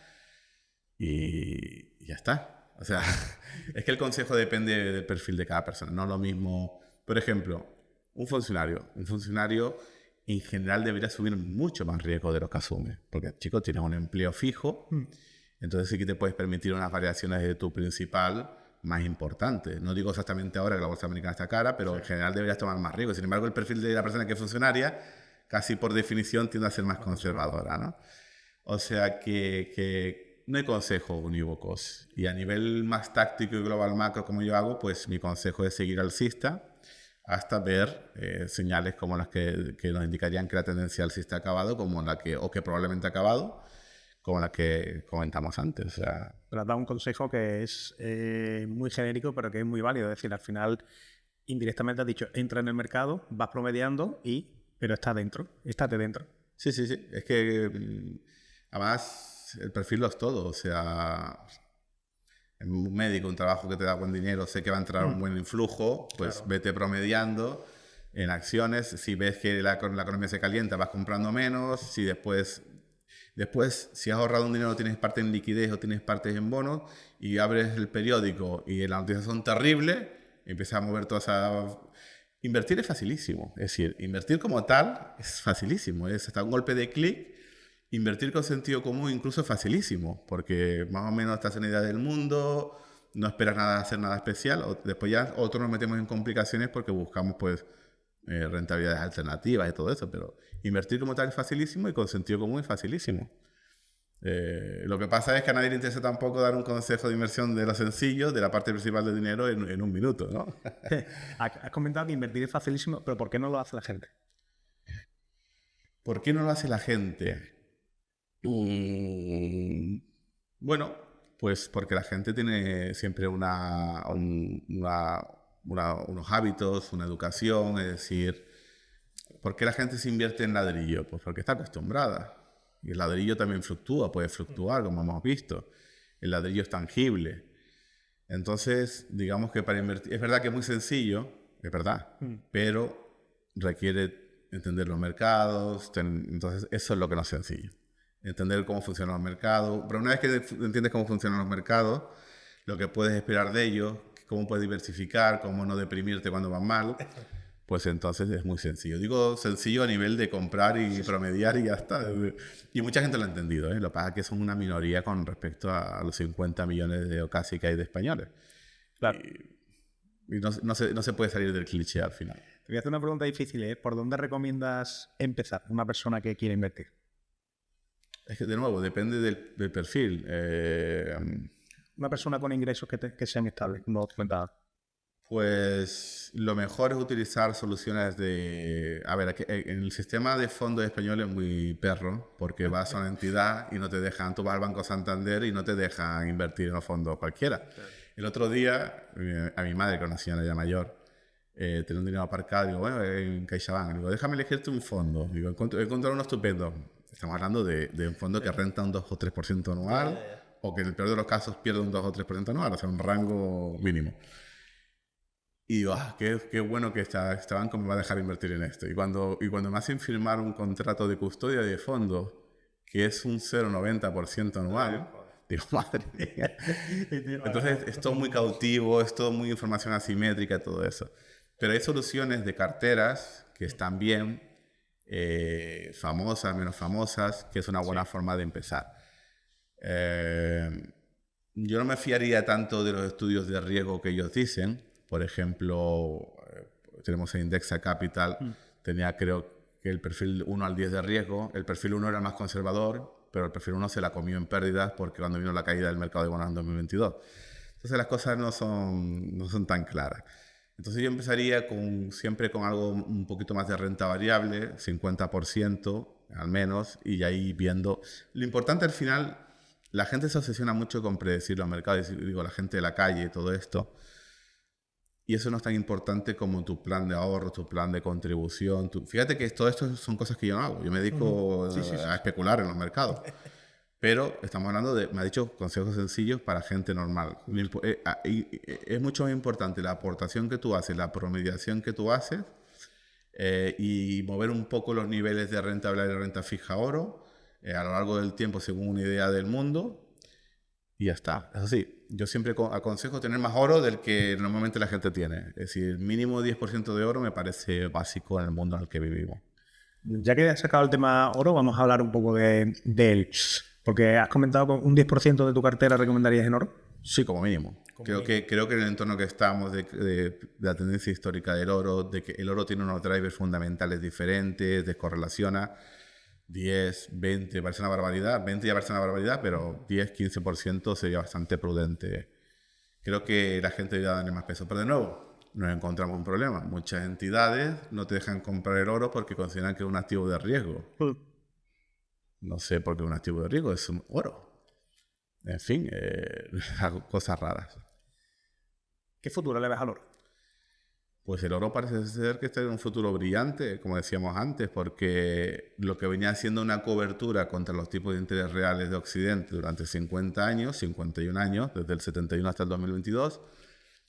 y ya está. O sea, es que el consejo depende del perfil de cada persona, no lo mismo. Por ejemplo, un funcionario en general debería asumir mucho más riesgo de lo que asume, porque chicos, tienes un empleo fijo, entonces sí que te puedes permitir unas variaciones de tu principal más importantes. No digo exactamente ahora que la bolsa americana está cara, pero en general deberías tomar más riesgo. Sin embargo, el perfil de la persona que es funcionaria casi por definición tiende a ser más conservadora, ¿no? O sea que no hay consejos unívocos. Y a nivel más táctico y global macro como yo hago, pues mi consejo es seguir alcista hasta ver señales como las que nos indicarían que la tendencia alcista ha acabado, como la que, o que probablemente ha acabado, como la que comentamos antes. O sea, Pero has dado un consejo que es muy genérico, pero que es muy válido. Es decir, al final, indirectamente has dicho, entra en el mercado, vas promediando pero está dentro, estate dentro. sí. Es que además el perfil lo es todo. O sea, en un médico, un trabajo que te da buen dinero, sé que va a entrar un buen influjo, pues claro, vete promediando en acciones. Si ves que la economía se calienta, vas comprando menos. Si después, si has ahorrado un dinero, tienes parte en liquidez o tienes partes en bonos, y abres el periódico y las noticias son terribles, empiezas a mover toda esa... Invertir es facilísimo. Es decir, invertir como tal es facilísimo. Es hasta un golpe de clic. Invertir con sentido común incluso es facilísimo, porque más o menos estás en la idea del mundo, no esperas nada, hacer nada especial. Después ya otros nos metemos en complicaciones porque buscamos pues rentabilidades alternativas y todo eso, pero invertir como tal es facilísimo y con sentido común es facilísimo. Lo que pasa es que a nadie le interesa tampoco dar un consejo de inversión de lo sencillo, de la parte principal del dinero en un minuto, ¿no? Has comentado que invertir es facilísimo, pero ¿por qué no lo hace la gente? ¿Por qué no lo hace la gente? Bueno, pues porque la gente tiene siempre unos hábitos, una educación, es decir, ¿por qué la gente se invierte en ladrillo? Pues porque está acostumbrada. Y el ladrillo también fluctúa, puede fluctuar, como hemos visto. El ladrillo es tangible. Entonces, digamos que para invertir, es verdad que es muy sencillo, es verdad, pero requiere entender los mercados, entonces eso es lo que no es sencillo. Entender cómo funcionan los mercados. Pero una vez que entiendes cómo funcionan los mercados, lo que puedes esperar de ellos, cómo puedes diversificar, cómo no deprimirte cuando van mal, pues entonces es muy sencillo. Digo sencillo a nivel de comprar y promediar y ya está. Y mucha gente lo ha entendido, ¿eh? Lo que pasa es que son una minoría con respecto a los 50 millones o casi que hay de españoles. Claro. Y no se puede salir del cliché al final. Te voy a hacer una pregunta difícil, ¿eh? ¿Por dónde recomiendas empezar una persona que quiere invertir? Es que, de nuevo, depende del perfil. Una persona con ingresos que sean estables, como comentaba. Pues lo mejor es utilizar soluciones de... A ver, en el sistema de fondos español es muy perro, porque vas a una entidad y no te dejan, tú vas al Banco Santander y no te dejan invertir en los fondos cualquiera. El otro día, a mi madre, que es una señora ya mayor, tenía un dinero aparcado, digo, bueno, en CaixaBank, digo, déjame elegirte un fondo. Digo, he encontrado uno estupendo. Estamos hablando de un fondo que renta un 2 o 3% anual, o que en el peor de los casos pierde un 2 o 3% anual, o sea, un rango mínimo. Y digo, qué bueno que este banco me va a dejar invertir en esto. Y cuando me hacen firmar un contrato de custodia de fondo, que es un 0,90% anual, digo, madre mía. Entonces, es todo muy cautivo, es todo muy información asimétrica, todo eso. Pero hay soluciones de carteras que están bien, famosas, menos famosas, que es una buena forma de empezar. Yo no me fiaría tanto de los estudios de riesgo que ellos dicen. Por ejemplo, tenemos en Indexa Capital, tenía creo que el perfil 1 al 10 de riesgo. El perfil 1 era el más conservador, pero el perfil 1 se la comió en pérdidas porque cuando vino la caída del mercado de bonos en 2022. Entonces las cosas no son tan claras. Entonces yo empezaría siempre con algo un poquito más de renta variable, 50% al menos, y ahí viendo. Lo importante al final la gente se obsesiona mucho con predecir los mercados, digo, la gente de la calle, todo esto. Y eso no es tan importante como tu plan de ahorro, tu plan de contribución. Fíjate que todo esto son cosas que yo no hago. Yo me dedico a especular en los mercados. Pero estamos hablando de, me ha dicho, consejos sencillos para gente normal. Es mucho más importante la aportación que tú haces, la promediación que tú haces y mover un poco los niveles de renta variable y renta fija oro a lo largo del tiempo según una idea del mundo. Y ya está. Eso sí, yo siempre aconsejo tener más oro del que normalmente la gente tiene. Es decir, mínimo 10% de oro me parece básico en el mundo en el que vivimos. Ya que has sacado el tema oro, vamos a hablar un poco de él. Porque has comentado que un 10% de tu cartera recomendarías en oro. Sí, como mínimo. Creo que en el entorno que estamos de la tendencia histórica del oro, de que el oro tiene unos drivers fundamentales diferentes, descorrelaciona. 10, 20, parece una barbaridad, 20 ya parece una barbaridad, pero 10, 15% sería bastante prudente. Creo que la gente debería darle más peso. Pero de nuevo, nos encontramos un problema. Muchas entidades no te dejan comprar el oro porque consideran que es un activo de riesgo. No sé por qué es un activo de riesgo, es un oro. En fin, cosas raras. ¿Qué futuro le ves al oro? Pues el oro parece ser que está en un futuro brillante, como decíamos antes, porque lo que venía siendo una cobertura contra los tipos de interés reales de Occidente durante 50 años, 51 años, desde el 71 hasta el 2022,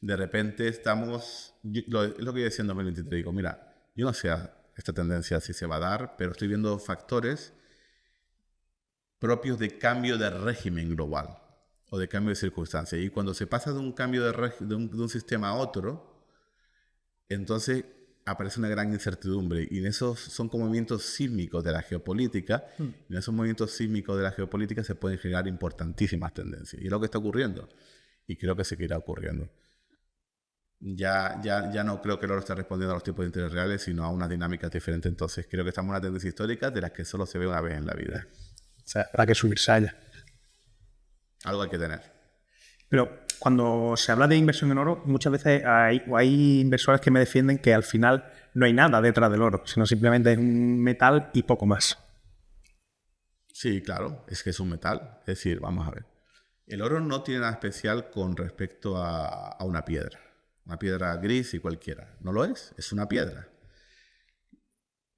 de repente estamos, es lo que yo decía en 2023, digo, mira, yo no sé esta tendencia si se va a dar, pero estoy viendo factores propios de cambio de régimen global o de cambio de circunstancias. Y cuando se pasa de un cambio de un sistema a otro, entonces aparece una gran incertidumbre y en esos son como movimientos sísmicos de la geopolítica y en esos movimientos sísmicos de la geopolítica se pueden generar importantísimas tendencias y es lo que está ocurriendo y creo que seguirá ocurriendo. Ya no creo que el oro esté respondiendo a los tipos de interés reales sino a unas dinámicas diferentes, entonces creo que estamos en una tendencia histórica de las que solo se ve una vez en la vida. O sea, habrá que subirse a ella. Algo hay que tener. Pero cuando se habla de inversión en oro, muchas veces hay inversores que me defienden que al final no hay nada detrás del oro, sino simplemente es un metal y poco más. Sí, claro, es que es un metal. Es decir, vamos a ver. El oro no tiene nada especial con respecto a una piedra. Una piedra gris y cualquiera. No lo es una piedra.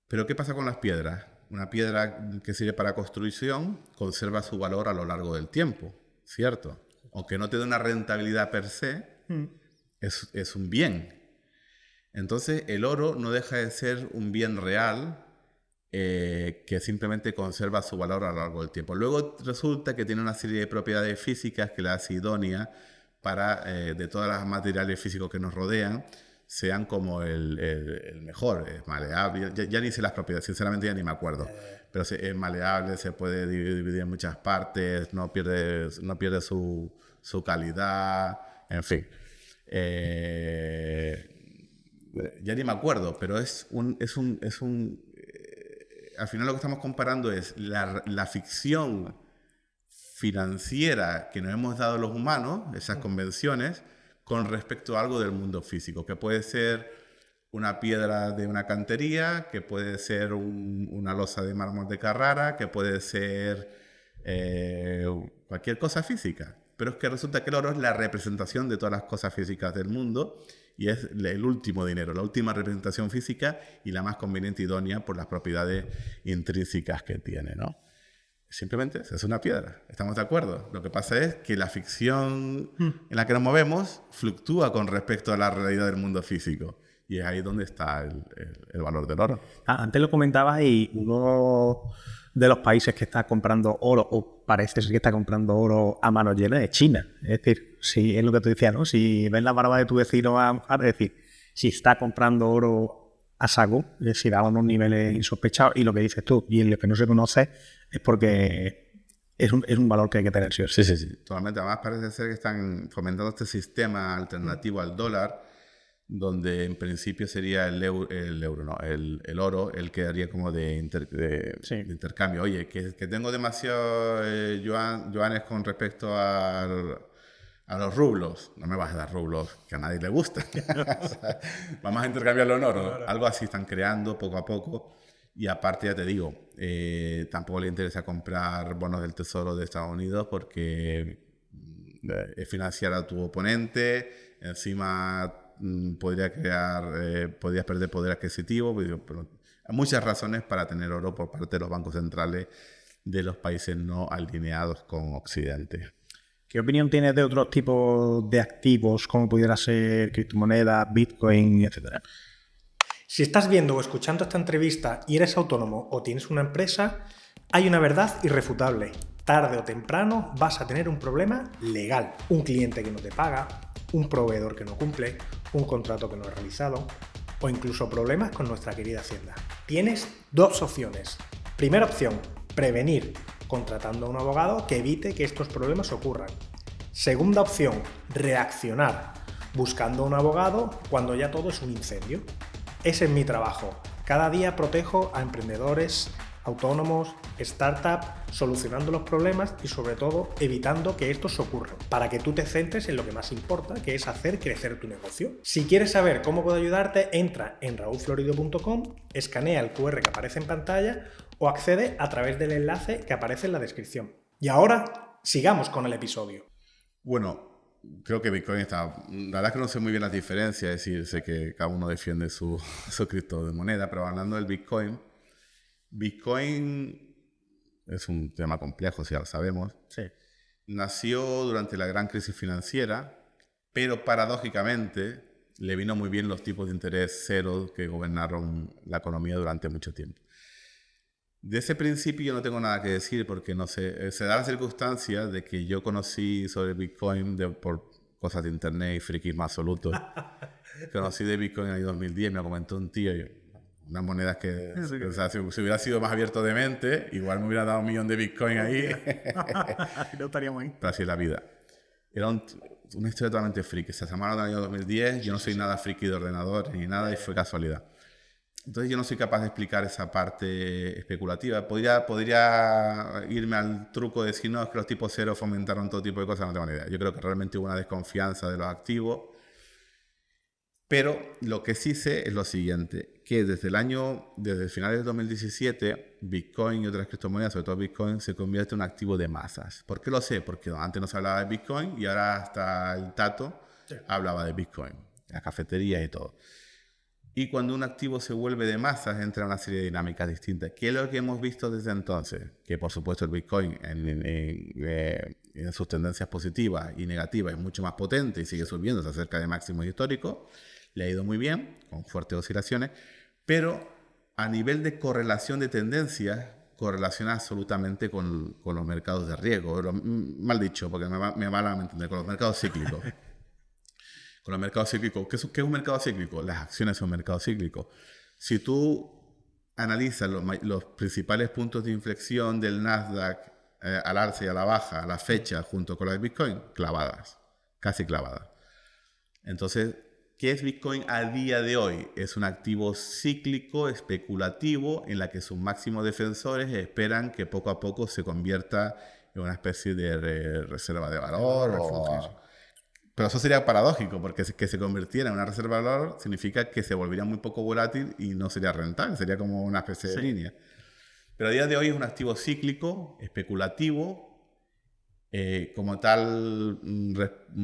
Pero ¿qué pasa con las piedras? Una piedra que sirve para construcción conserva su valor a lo largo del tiempo, ¿cierto? Aunque no te dé una rentabilidad per se, es un bien. Entonces, el oro no deja de ser un bien real que simplemente conserva su valor a lo largo del tiempo. Luego resulta que tiene una serie de propiedades físicas que la hace idónea para, de todos los materiales físicos que nos rodean, sean como el mejor. Es maleable, ya ni sé las propiedades, sinceramente ya ni me acuerdo. Pero es maleable, se puede dividir en muchas partes, no pierde su calidad, en fin. Ya ni me acuerdo, pero al final lo que estamos comparando es la ficción financiera que nos hemos dado los humanos, esas convenciones, con respecto a algo del mundo físico, que puede ser una piedra de una cantería, que puede ser una losa de mármol de Carrara, que puede ser cualquier cosa física. Pero es que resulta que el oro es la representación de todas las cosas físicas del mundo y es el último dinero, la última representación física y la más conveniente y idónea por las propiedades intrínsecas que tiene, ¿no? Simplemente es una piedra, ¿estamos de acuerdo? Lo que pasa es que la ficción en la que nos movemos fluctúa con respecto a la realidad del mundo físico. Y es ahí donde está el valor del oro. Antes lo comentabas y uno de los países que está comprando oro, o parece ser que está comprando oro a mano llena, es China. Es decir, si es lo que te decía, ¿no? Si ves la barba de tu vecino, es decir, si está comprando oro a saco, es decir, a unos niveles insospechados, y lo que dices tú, y lo que no se conoce, es porque es un valor que hay que tener, ¿sí? Sí. Totalmente. Además parece ser que están fomentando este sistema alternativo al dólar, donde en principio sería el oro el que daría como de intercambio. Oye, que tengo demasiado yuanes con respecto a los rublos. No me vas a dar rublos que a nadie le gusta. O sea, vamos a intercambiarlo en oro. Algo así están creando poco a poco. Y aparte, ya te digo, tampoco le interesa comprar bonos del Tesoro de Estados Unidos porque es financiar a tu oponente, encima podrías perder poder adquisitivo, pero hay muchas razones para tener oro por parte de los bancos centrales de los países no alineados con Occidente. ¿Qué opinión tienes de otros tipos de activos, como pudiera ser criptomonedas, Bitcoin, etcétera? Si estás viendo o escuchando esta entrevista y eres autónomo o tienes una empresa, hay una verdad irrefutable. Tarde o temprano vas a tener un problema legal. Un cliente que no te paga, un proveedor que no cumple, un contrato que no es realizado o incluso problemas con nuestra querida Hacienda. Tienes dos opciones. Primera opción, prevenir, contratando a un abogado que evite que estos problemas ocurran. Segunda opción, reaccionar, buscando a un abogado cuando ya todo es un incendio. Ese es mi trabajo. Cada día protejo a emprendedores, autónomos, startups, solucionando los problemas y sobre todo evitando que estos ocurran, para que tú te centres en lo que más importa, que es hacer crecer tu negocio. Si quieres saber cómo puedo ayudarte, entra en raulflorido.com, escanea el QR que aparece en pantalla o accede a través del enlace que aparece en la descripción. Y ahora, sigamos con el episodio. Bueno, creo que Bitcoin está... La verdad es que no sé muy bien las diferencias, es decir, sé que cada uno defiende su criptomoneda, pero hablando del Bitcoin es un tema complejo, si ya lo sabemos. Sí. Nació durante la gran crisis financiera, pero paradójicamente le vino muy bien los tipos de interés cero que gobernaron la economía durante mucho tiempo. De ese principio yo no tengo nada que decir porque no sé, se da la circunstancia de que yo conocí sobre Bitcoin por cosas de internet y friquismo absoluto. Conocí de Bitcoin en el 2010, me lo comentó un tío, unas monedas que, o sea, si hubiera sido más abierto de mente, igual me hubiera dado 1 millón de Bitcoin ahí. No estaríamos ahí. Pero así es la vida. Era una historia totalmente friki. Se llamaron en el año 2010, yo no soy nada friki de ordenador ni nada y fue casualidad. Entonces yo no soy capaz de explicar esa parte especulativa. Podría irme al truco de decir, no, es que los tipos cero fomentaron todo tipo de cosas, no tengo ni idea. Yo creo que realmente hubo una desconfianza de los activos. Pero lo que sí sé es lo siguiente, que desde finales de 2017, Bitcoin y otras criptomonedas, sobre todo Bitcoin, se convierte en un activo de masas. ¿Por qué lo sé? Porque antes no se hablaba de Bitcoin y ahora hasta el Tato hablaba de Bitcoin, la cafetería y todo. Y cuando un activo se vuelve de masas, entra una serie de dinámicas distintas. ¿Qué es lo que hemos visto desde entonces? Que por supuesto el Bitcoin en sus tendencias positivas y negativas es mucho más potente y sigue subiendo hasta cerca de máximos históricos. Le ha ido muy bien, con fuertes oscilaciones, pero a nivel de correlación de tendencias, correlaciona absolutamente con los mercados de riesgo. Mal dicho, porque me van a entender, con los mercados cíclicos. Con los mercados cíclicos. ¿Qué es un mercado cíclico? Las acciones son mercados cíclicos. Si tú analizas los principales puntos de inflexión del Nasdaq al alza y a la baja, a la fecha, junto con la de Bitcoin, clavadas, casi clavadas. Entonces, ¿qué es Bitcoin a día de hoy? Es un activo cíclico, especulativo, en la que sus máximos defensores esperan que poco a poco se convierta en una especie de reserva de valor. Pero eso sería paradójico, porque que se convirtiera en una reserva de valor significa que se volvería muy poco volátil y no sería rentable, sería como una especie de línea. Pero a día de hoy es un activo cíclico, especulativo, como tal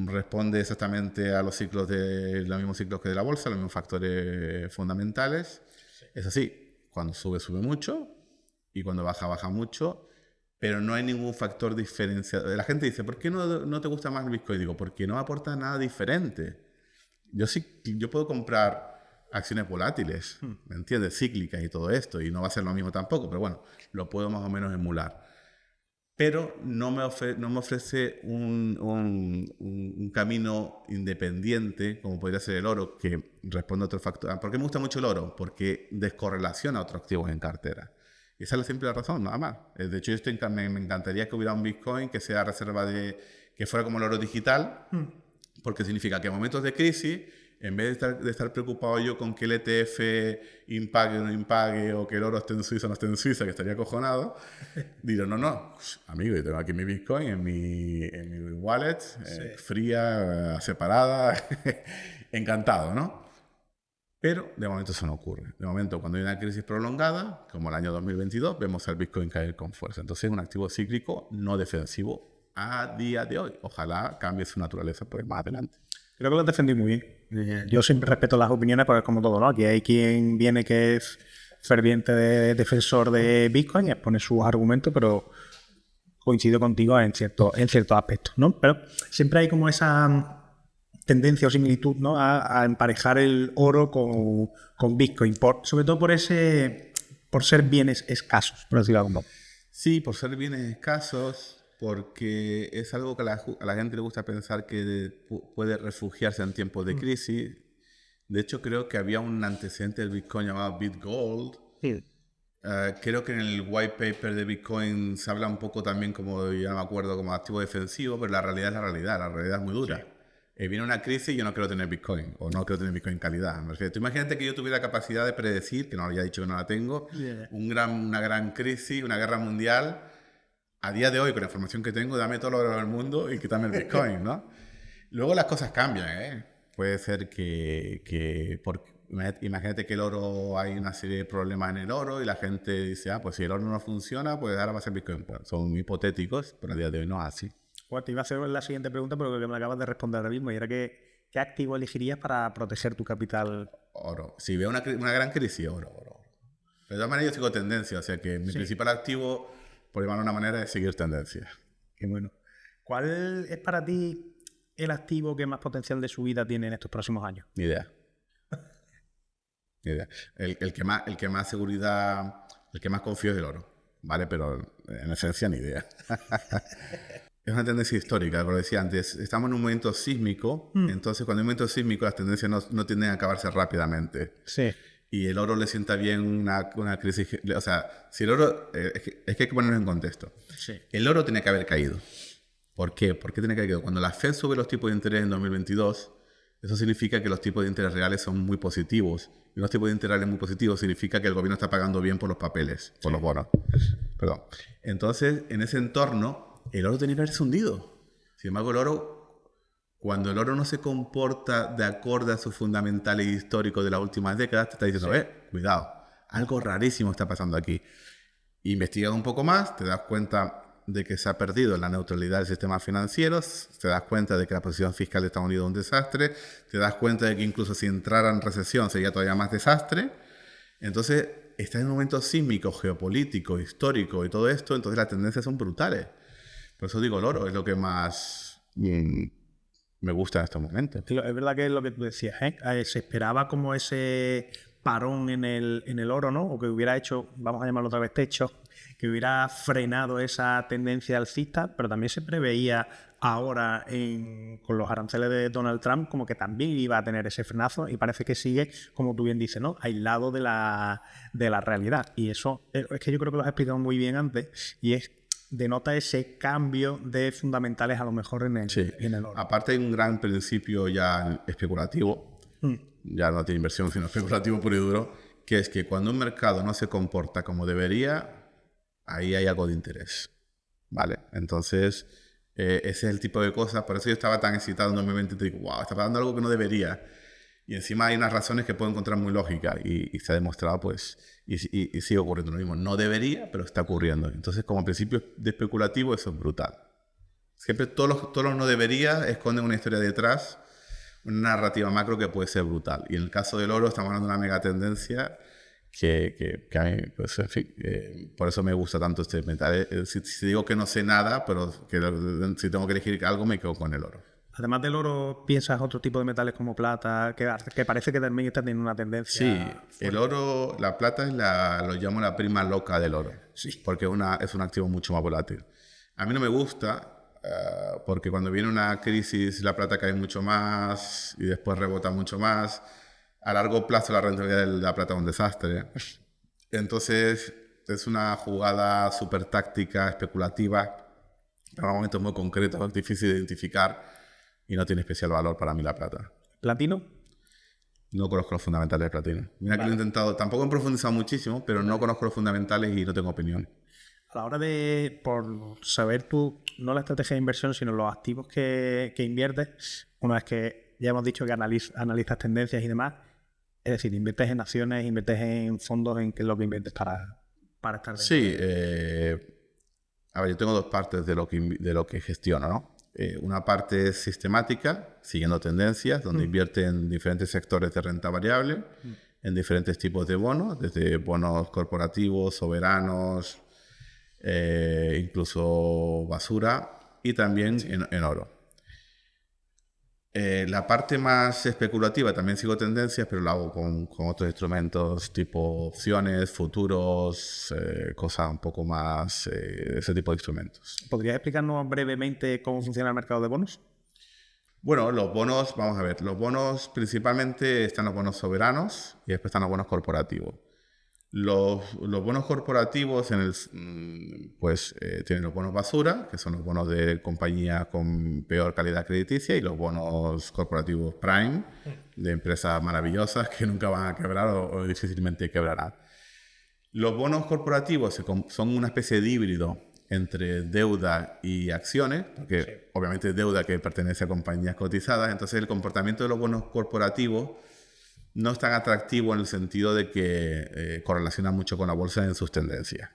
responde exactamente a los mismos ciclos que de la bolsa, los mismos factores fundamentales. Sí. Es así, cuando sube mucho y cuando baja mucho, pero no hay ningún factor diferenciador. La gente dice, ¿por qué no te gusta más el Bitcoin? Digo, porque no aporta nada diferente. Yo puedo comprar acciones volátiles, ¿me entiendes? Cíclicas y todo esto, y no va a ser lo mismo tampoco, pero bueno, lo puedo más o menos emular. Pero no me ofrece un camino independiente, como podría ser el oro, que responde a otro factor. ¿Por qué me gusta mucho el oro? Porque descorrelaciona otros activos en cartera. Y esa es la simple razón, nada más. De hecho, me encantaría que hubiera un Bitcoin que sea reserva que fuera como el oro digital, porque significa que en momentos de crisis, en vez de estar preocupado yo con que el ETF impague o no impague, o que el oro esté en Suiza o no esté en Suiza, que estaría acojonado, digo, no, amigo, yo tengo aquí mi Bitcoin en mi wallet, fría, separada, encantado, ¿no? Pero de momento eso no ocurre. De momento, cuando hay una crisis prolongada, como el año 2022, vemos al Bitcoin caer con fuerza. Entonces es un activo cíclico no defensivo a día de hoy. Ojalá cambie su naturaleza pues, más adelante. Creo que lo defendí muy bien. Yo siempre respeto las opiniones, porque es como todo, ¿no? Aquí hay quien viene que es ferviente defensor de Bitcoin y expone sus argumentos, pero coincido contigo en ciertos aspectos, ¿no? Pero siempre hay como esa tendencia o similitud, ¿no? A emparejar el oro con Bitcoin, sobre todo por ser bienes escasos, por decirlo de algún modo. Sí, por ser bienes escasos, porque es algo que a la gente le gusta pensar que puede refugiarse en tiempos de crisis. De hecho, creo que había un antecedente del Bitcoin llamado BitGold. Sí. Creo que en el white paper de Bitcoin se habla un poco también, como ya no me acuerdo, como activo defensivo, pero la realidad es la realidad es muy dura. Sí. Viene una crisis y yo no quiero tener Bitcoin, o no quiero tener Bitcoin en calidad. Tú imagínate que yo tuviera capacidad de predecir, que no había dicho que no la tengo, una gran crisis, una guerra mundial. A día de hoy, con la información que tengo, dame todo lo oro del mundo y quítame el Bitcoin, ¿no? Luego las cosas cambian, ¿eh? Puede ser imagínate que el oro, hay una serie de problemas en el oro y la gente dice, pues si el oro no funciona, pues ahora va a ser Bitcoin. Pues son hipotéticos, pero a día de hoy no es así. Bueno, te iba a hacer la siguiente pregunta, pero que me acabas de responder ahora mismo, y era ¿qué activo elegirías para proteger tu capital? Oro. Si veo una gran crisis, oro. De todas maneras, yo sigo tendencia, o sea que mi principal activo, por llamarlo de una manera, es seguir tendencia. Qué bueno. ¿Cuál es para ti el activo que más potencial de subida tiene en estos próximos años? Ni idea. El que más seguridad, el que más confío es el oro, ¿vale? Pero en esencia ni idea. Es una tendencia histórica, como decía antes. Estamos en un momento sísmico, entonces cuando hay un momento sísmico las tendencias no tienden a acabarse rápidamente. Sí. Y el oro le sienta bien una crisis. O sea, si el oro... es que hay que ponerlo en contexto. Sí. El oro tiene que haber caído. ¿Por qué? ¿Por qué tiene que haber caído? Cuando la Fed sube los tipos de interés en 2022, eso significa que los tipos de interés reales son muy positivos. Y los tipos de interés reales muy positivos significa que el gobierno está pagando bien por los papeles, por los bonos. Perdón. Entonces, en ese entorno, el oro tiene que haberse hundido. Sin embargo, cuando el oro no se comporta de acorde a sus fundamentales históricos de las últimas décadas, te está diciendo, cuidado, algo rarísimo está pasando aquí. Investigas un poco más, te das cuenta de que se ha perdido la neutralidad del sistema financiero, te das cuenta de que la posición fiscal de Estados Unidos es un desastre, te das cuenta de que incluso si entrara en recesión sería todavía más desastre. Entonces, está en un momento sísmico, geopolítico, histórico y todo esto, entonces las tendencias son brutales. Por eso digo, el oro es lo que más me gusta en estos momentos. Es verdad que es lo que tú decías, ¿eh? Se esperaba como ese parón en el oro, ¿no? O que hubiera hecho, vamos a llamarlo otra vez techo, que hubiera frenado esa tendencia alcista, pero también se preveía ahora con los aranceles de Donald Trump como que también iba a tener ese frenazo, y parece que sigue, como tú bien dices, ¿no? Aislado de la realidad. Y eso es que yo creo que lo has explicado muy bien antes, y denota ese cambio de fundamentales a lo mejor en el oro. Aparte hay un gran principio ya especulativo, ya no tiene inversión, sino especulativo puro y duro, que es que cuando un mercado no se comporta como debería, ahí hay algo de interés, ¿vale? Entonces, ese es el tipo de cosas, por eso yo estaba tan excitado en 2020, te digo, wow, está pasando algo que no debería. Y encima hay unas razones que puedo encontrar muy lógicas, y se ha demostrado, pues, y sigue ocurriendo lo mismo. No debería, pero está ocurriendo. Entonces, como principio de especulativo, eso es brutal. Siempre todos los no debería esconden una historia detrás, una narrativa macro que puede ser brutal. Y en el caso del oro estamos hablando de una mega tendencia que a mí, pues, en fin, por eso me gusta tanto este metal. Si digo que no sé nada, pero si tengo que elegir algo, me quedo con el oro. Además del oro, ¿piensas otro tipo de metales como plata, que parece que también está teniendo una tendencia? Sí, fuerte? El oro, la plata lo llamo la prima loca del oro, sí, porque es un activo mucho más volátil. A mí no me gusta, porque cuando viene una crisis la plata cae mucho más y después rebota mucho más. A largo plazo la rentabilidad de la plata es un desastre. Entonces es una jugada súper táctica, especulativa, para momentos muy concretos, difícil de identificar, y no tiene especial valor para mí la plata. ¿Platino? No conozco los fundamentales del platino. Mira que lo he intentado, tampoco he profundizado muchísimo, pero no conozco los fundamentales y no tengo opinión. A la hora por saber tú, no la estrategia de inversión, sino los activos que inviertes, una vez que ya hemos dicho que analizas tendencias y demás, Es decir, inviertes en acciones, inviertes en fondos, ¿en qué es lo que inviertes para estar dentro? Sí, a ver, yo tengo dos partes de lo que gestiono, ¿no? Una parte es sistemática, siguiendo tendencias, donde invierte en diferentes sectores de renta variable, en diferentes tipos de bonos, desde bonos corporativos, soberanos, incluso basura, y también en oro. La parte más especulativa también sigo tendencias, pero la hago con otros instrumentos tipo opciones, futuros, cosas un poco más, ese tipo de instrumentos. ¿Podrías explicarnos brevemente cómo funciona el mercado de bonos? Bueno, los bonos, vamos a ver, los bonos principalmente están los bonos soberanos y después están los bonos corporativos. Los bonos corporativos tienen los bonos basura, que son los bonos de compañías con peor calidad crediticia, y los bonos corporativos prime, de empresas maravillosas que nunca van a quebrar o difícilmente quebrarán. Los bonos corporativos son una especie de híbrido entre deuda y acciones, porque obviamente es deuda que pertenece a compañías cotizadas. Entonces el comportamiento de los bonos corporativos no es tan atractivo en el sentido de que correlaciona mucho con la bolsa en sus tendencias.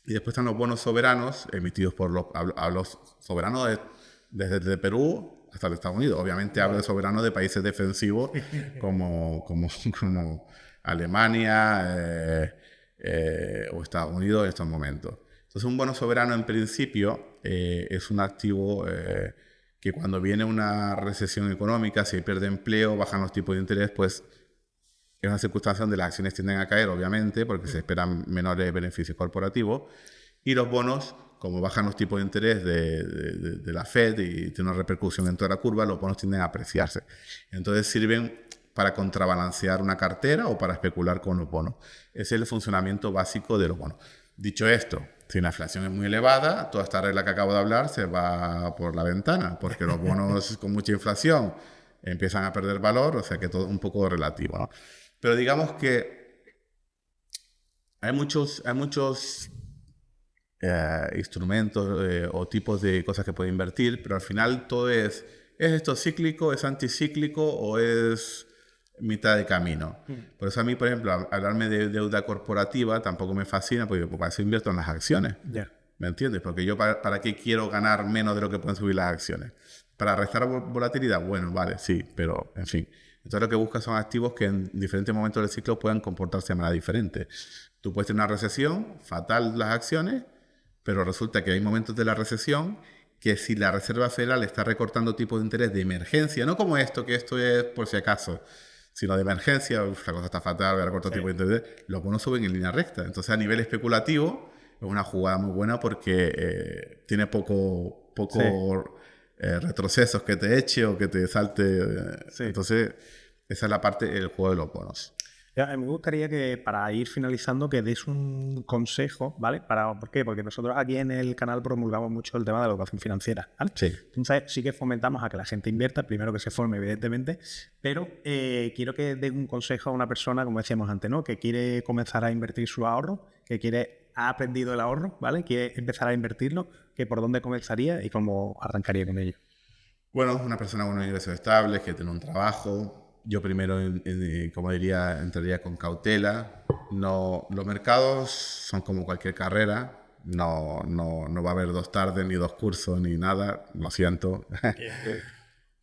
Y después están los bonos soberanos emitidos por los soberanos desde Perú hasta los Estados Unidos. Obviamente hablo de soberanos de países defensivos como Alemania o Estados Unidos en estos momentos. Entonces un bono soberano en principio es un activo que cuando viene una recesión económica, si pierde empleo, bajan los tipos de interés, pues es una circunstancia donde las acciones tienden a caer, obviamente, porque se esperan menores beneficios corporativos. Y los bonos, como bajan los tipos de interés de la Fed y tiene una repercusión en toda la curva, los bonos tienden a apreciarse. Entonces sirven para contrabalancear una cartera o para especular con los bonos. Ese es el funcionamiento básico de los bonos. Dicho esto, si la inflación es muy elevada, toda esta regla que acabo de hablar se va por la ventana, porque los bonos con mucha inflación empiezan a perder valor, o sea que todo un poco relativo, ¿no? Pero digamos que hay muchos instrumentos o tipos de cosas que puede invertir, pero al final todo ¿es esto cíclico, es anticíclico o es mitad de camino? Por eso a mí, por ejemplo, hablarme de deuda corporativa tampoco me fascina, porque para eso invierto en las acciones. ¿Me entiendes? Porque yo ¿para qué quiero ganar menos de lo que pueden subir las acciones? ¿Para restar volatilidad? Bueno, vale, sí, pero en fin. Entonces lo que buscas son activos que en diferentes momentos del ciclo puedan comportarse de manera diferente. Tú puedes tener una recesión, fatal las acciones, pero resulta que hay momentos de la recesión que si la Reserva Federal está recortando tipos de interés de emergencia, no como esto, que esto es por si acaso, sino de emergencia, la cosa está fatal, voy a recortar tipos de interés, los bonos suben en línea recta. Entonces a nivel especulativo es una jugada muy buena porque tiene poco retrocesos que te eche o que te salte. Entonces esa es la parte del juego de los bonos. A mí me gustaría que, para ir finalizando, que des un consejo, ¿vale? ¿Por qué? Porque nosotros aquí en el canal promulgamos mucho el tema de la educación financiera, ¿vale? Sí. Entonces sí que fomentamos a que la gente invierta, primero que se forme, evidentemente, pero quiero que dé un consejo a una persona, como decíamos antes, ¿no? Que quiere comenzar a invertir su ahorro, ha aprendido el ahorro, ¿vale? Quiere empezar a invertirlo, que por dónde comenzaría y cómo arrancaría con ello. Bueno, una persona con unos ingresos estables, que tiene un trabajo. Yo primero, como diría, entraría con cautela. No, los mercados son como cualquier carrera. No va a haber 2 tardes, ni 2 cursos, ni nada. Lo siento.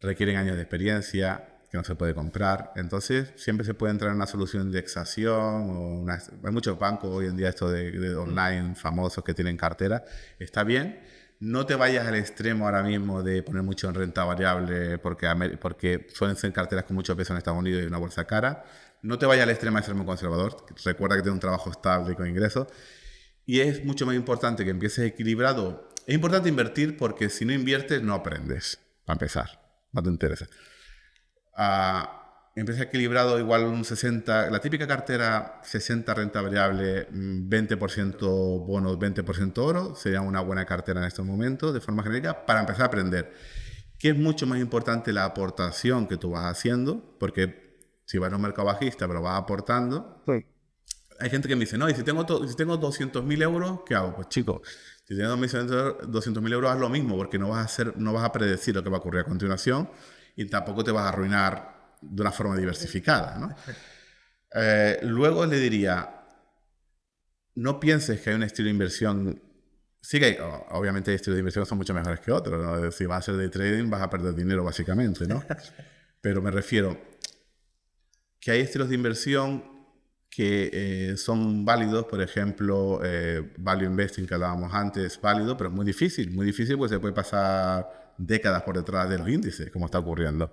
Requieren años de experiencia que no se puede comprar. Entonces, siempre se puede entrar en una solución de indexación. Hay muchos bancos hoy en día, esto de online famosos que tienen cartera. Está bien. No te vayas al extremo ahora mismo de poner mucho en renta variable porque suelen ser carteras con mucho peso en Estados Unidos y una bolsa cara. No te vayas al extremo de ser muy conservador. Recuerda que tienes un trabajo estable y con ingresos. Y es mucho más importante que empieces equilibrado. Es importante invertir porque si no inviertes no aprendes, para empezar. No te interesa. Empieza equilibrado igual un 60, la típica cartera 60 renta variable, 20% bonos, 20% oro, sería una buena cartera en estos momentos, de forma genérica, para empezar a aprender. Que es mucho más importante la aportación que tú vas haciendo, porque si vas a un mercado bajista, pero vas aportando, sí. Hay gente que me dice, no, y si tengo 200.000 euros, ¿qué hago? Pues chicos, si tienes 200.000 euros, haz lo mismo, porque no vas a predecir lo que va a ocurrir a continuación y tampoco te vas a arruinar de una forma diversificada, ¿no? Luego le diría, no pienses que hay un estilo de inversión. Sí que hay, obviamente hay estilos de inversión que son mucho mejores que otros, ¿no? Si vas a hacer de trading vas a perder dinero básicamente, ¿no? Pero me refiero que hay estilos de inversión que son válidos. Por ejemplo, value investing que hablábamos antes es válido, pero es muy difícil porque se puede pasar décadas por detrás de los índices, como está ocurriendo.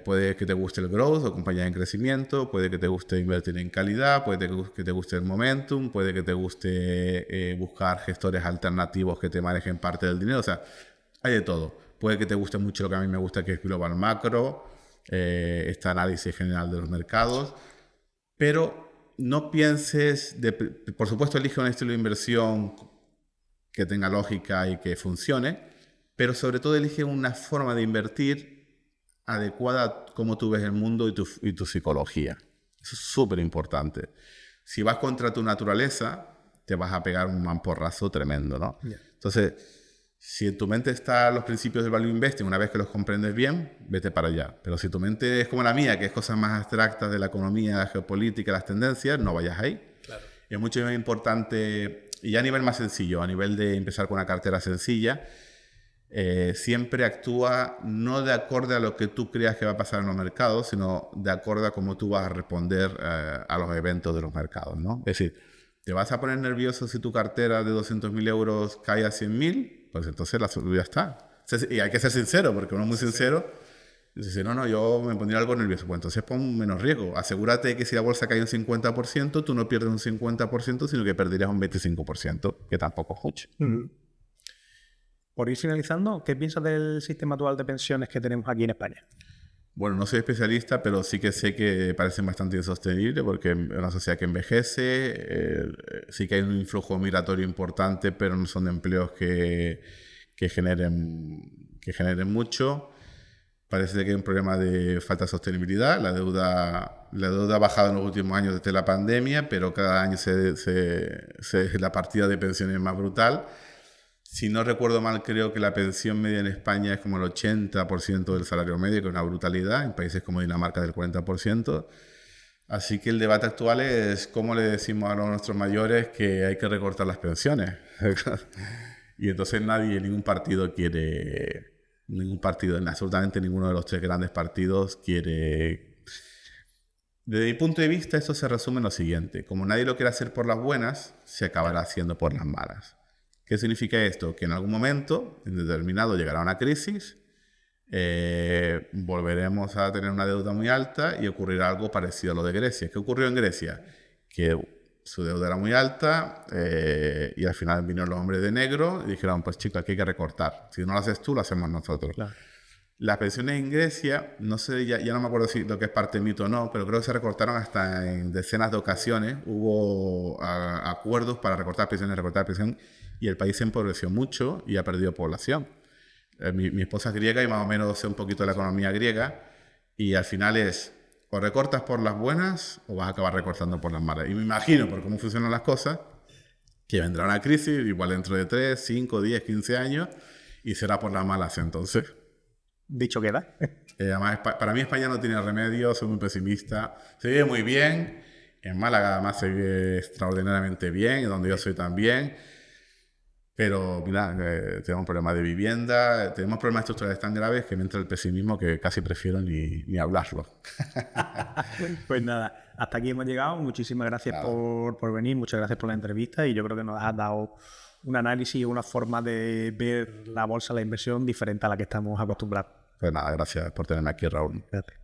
Puede que te guste el growth o compañías en crecimiento, puede que te guste invertir en calidad, puede que te guste el momentum, puede que te guste buscar gestores alternativos que te manejen parte del dinero. O sea, hay de todo. Puede que te guste mucho lo que a mí me gusta, que es Global Macro, este análisis general de los mercados, pero no pienses, por supuesto elige un estilo de inversión que tenga lógica y que funcione, pero sobre todo elige una forma de invertir adecuada a cómo tú ves el mundo y tu psicología. Eso es súper importante. Si vas contra tu naturaleza, te vas a pegar un mamporrazo tremendo, ¿no? Yeah. Entonces, si en tu mente están los principios del value investing, una vez que los comprendes bien, vete para allá. Pero si tu mente es como la mía, que es cosas más abstractas de la economía, la geopolítica, las tendencias, no vayas ahí. Claro. Es mucho más importante, y ya a nivel más sencillo, a nivel de empezar con una cartera sencilla, siempre actúa no de acorde a lo que tú creas que va a pasar en los mercados, sino de acorde a cómo tú vas a responder a los eventos de los mercados, ¿no? Es decir, ¿te vas a poner nervioso si tu cartera de 200.000 euros cae a 100.000? Pues entonces ya está. Y hay que ser sincero, porque uno es muy sincero. Dice, no, yo me pondría algo nervioso. Pues entonces pon menos riesgo. Asegúrate que si la bolsa cae un 50%, tú no pierdes un 50%, sino que perderías un 25%, que tampoco es mucho. Por ir finalizando, ¿qué piensas del sistema actual de pensiones que tenemos aquí en España? Bueno, no soy especialista, pero sí que sé que parecen bastante insostenibles porque es una sociedad que envejece, sí que hay un influjo migratorio importante, pero no son empleos que generen mucho. Parece que hay un problema de falta de sostenibilidad. La deuda ha bajado en los últimos años desde la pandemia, pero cada año la partida de pensiones es más brutal. Si no recuerdo mal, creo que la pensión media en España es como el 80% del salario medio, que es una brutalidad. En países como Dinamarca del 40%. Así que el debate actual es cómo le decimos a nuestros mayores que hay que recortar las pensiones. Y entonces ningún partido, absolutamente ninguno de los tres grandes partidos quiere. Desde mi punto de vista, esto se resume en lo siguiente. Como nadie lo quiere hacer por las buenas, se acabará haciendo por las malas. ¿Qué significa esto? Que en algún momento, en determinado, llegará una crisis, volveremos a tener una deuda muy alta y ocurrirá algo parecido a lo de Grecia. ¿Qué ocurrió en Grecia? Que su deuda era muy alta y al final vinieron los hombres de negro y dijeron, pues chicos, aquí hay que recortar. Si no lo haces tú, lo hacemos nosotros. Claro. Las pensiones en Grecia, no sé, ya no me acuerdo si lo que es parte mito o no, pero creo que se recortaron hasta en decenas de ocasiones. Hubo acuerdos para recortar pensiones, y el país se empobreció mucho y ha perdido población. Mi esposa es griega y más o menos sé un poquito de la economía griega, y al final es o recortas por las buenas o vas a acabar recortando por las malas. Y me imagino, por cómo funcionan las cosas, que vendrá una crisis igual dentro de 3, 5, 10, 15 años y será por las malas entonces. Dicho queda. Además, para mí España no tiene remedio, soy muy pesimista. Se vive muy bien, en Málaga además se vive extraordinariamente bien, donde yo soy también. Pero mira, tenemos problemas de vivienda, tenemos problemas estructurales tan graves que me entra el pesimismo que casi prefiero ni hablarlo. Pues nada, hasta aquí hemos llegado. Muchísimas gracias por venir, muchas gracias por la entrevista, y yo creo que nos has dado un análisis y una forma de ver la bolsa, la inversión diferente a la que estamos acostumbrados. Pues nada, gracias por tenerme aquí, Raúl. Gracias.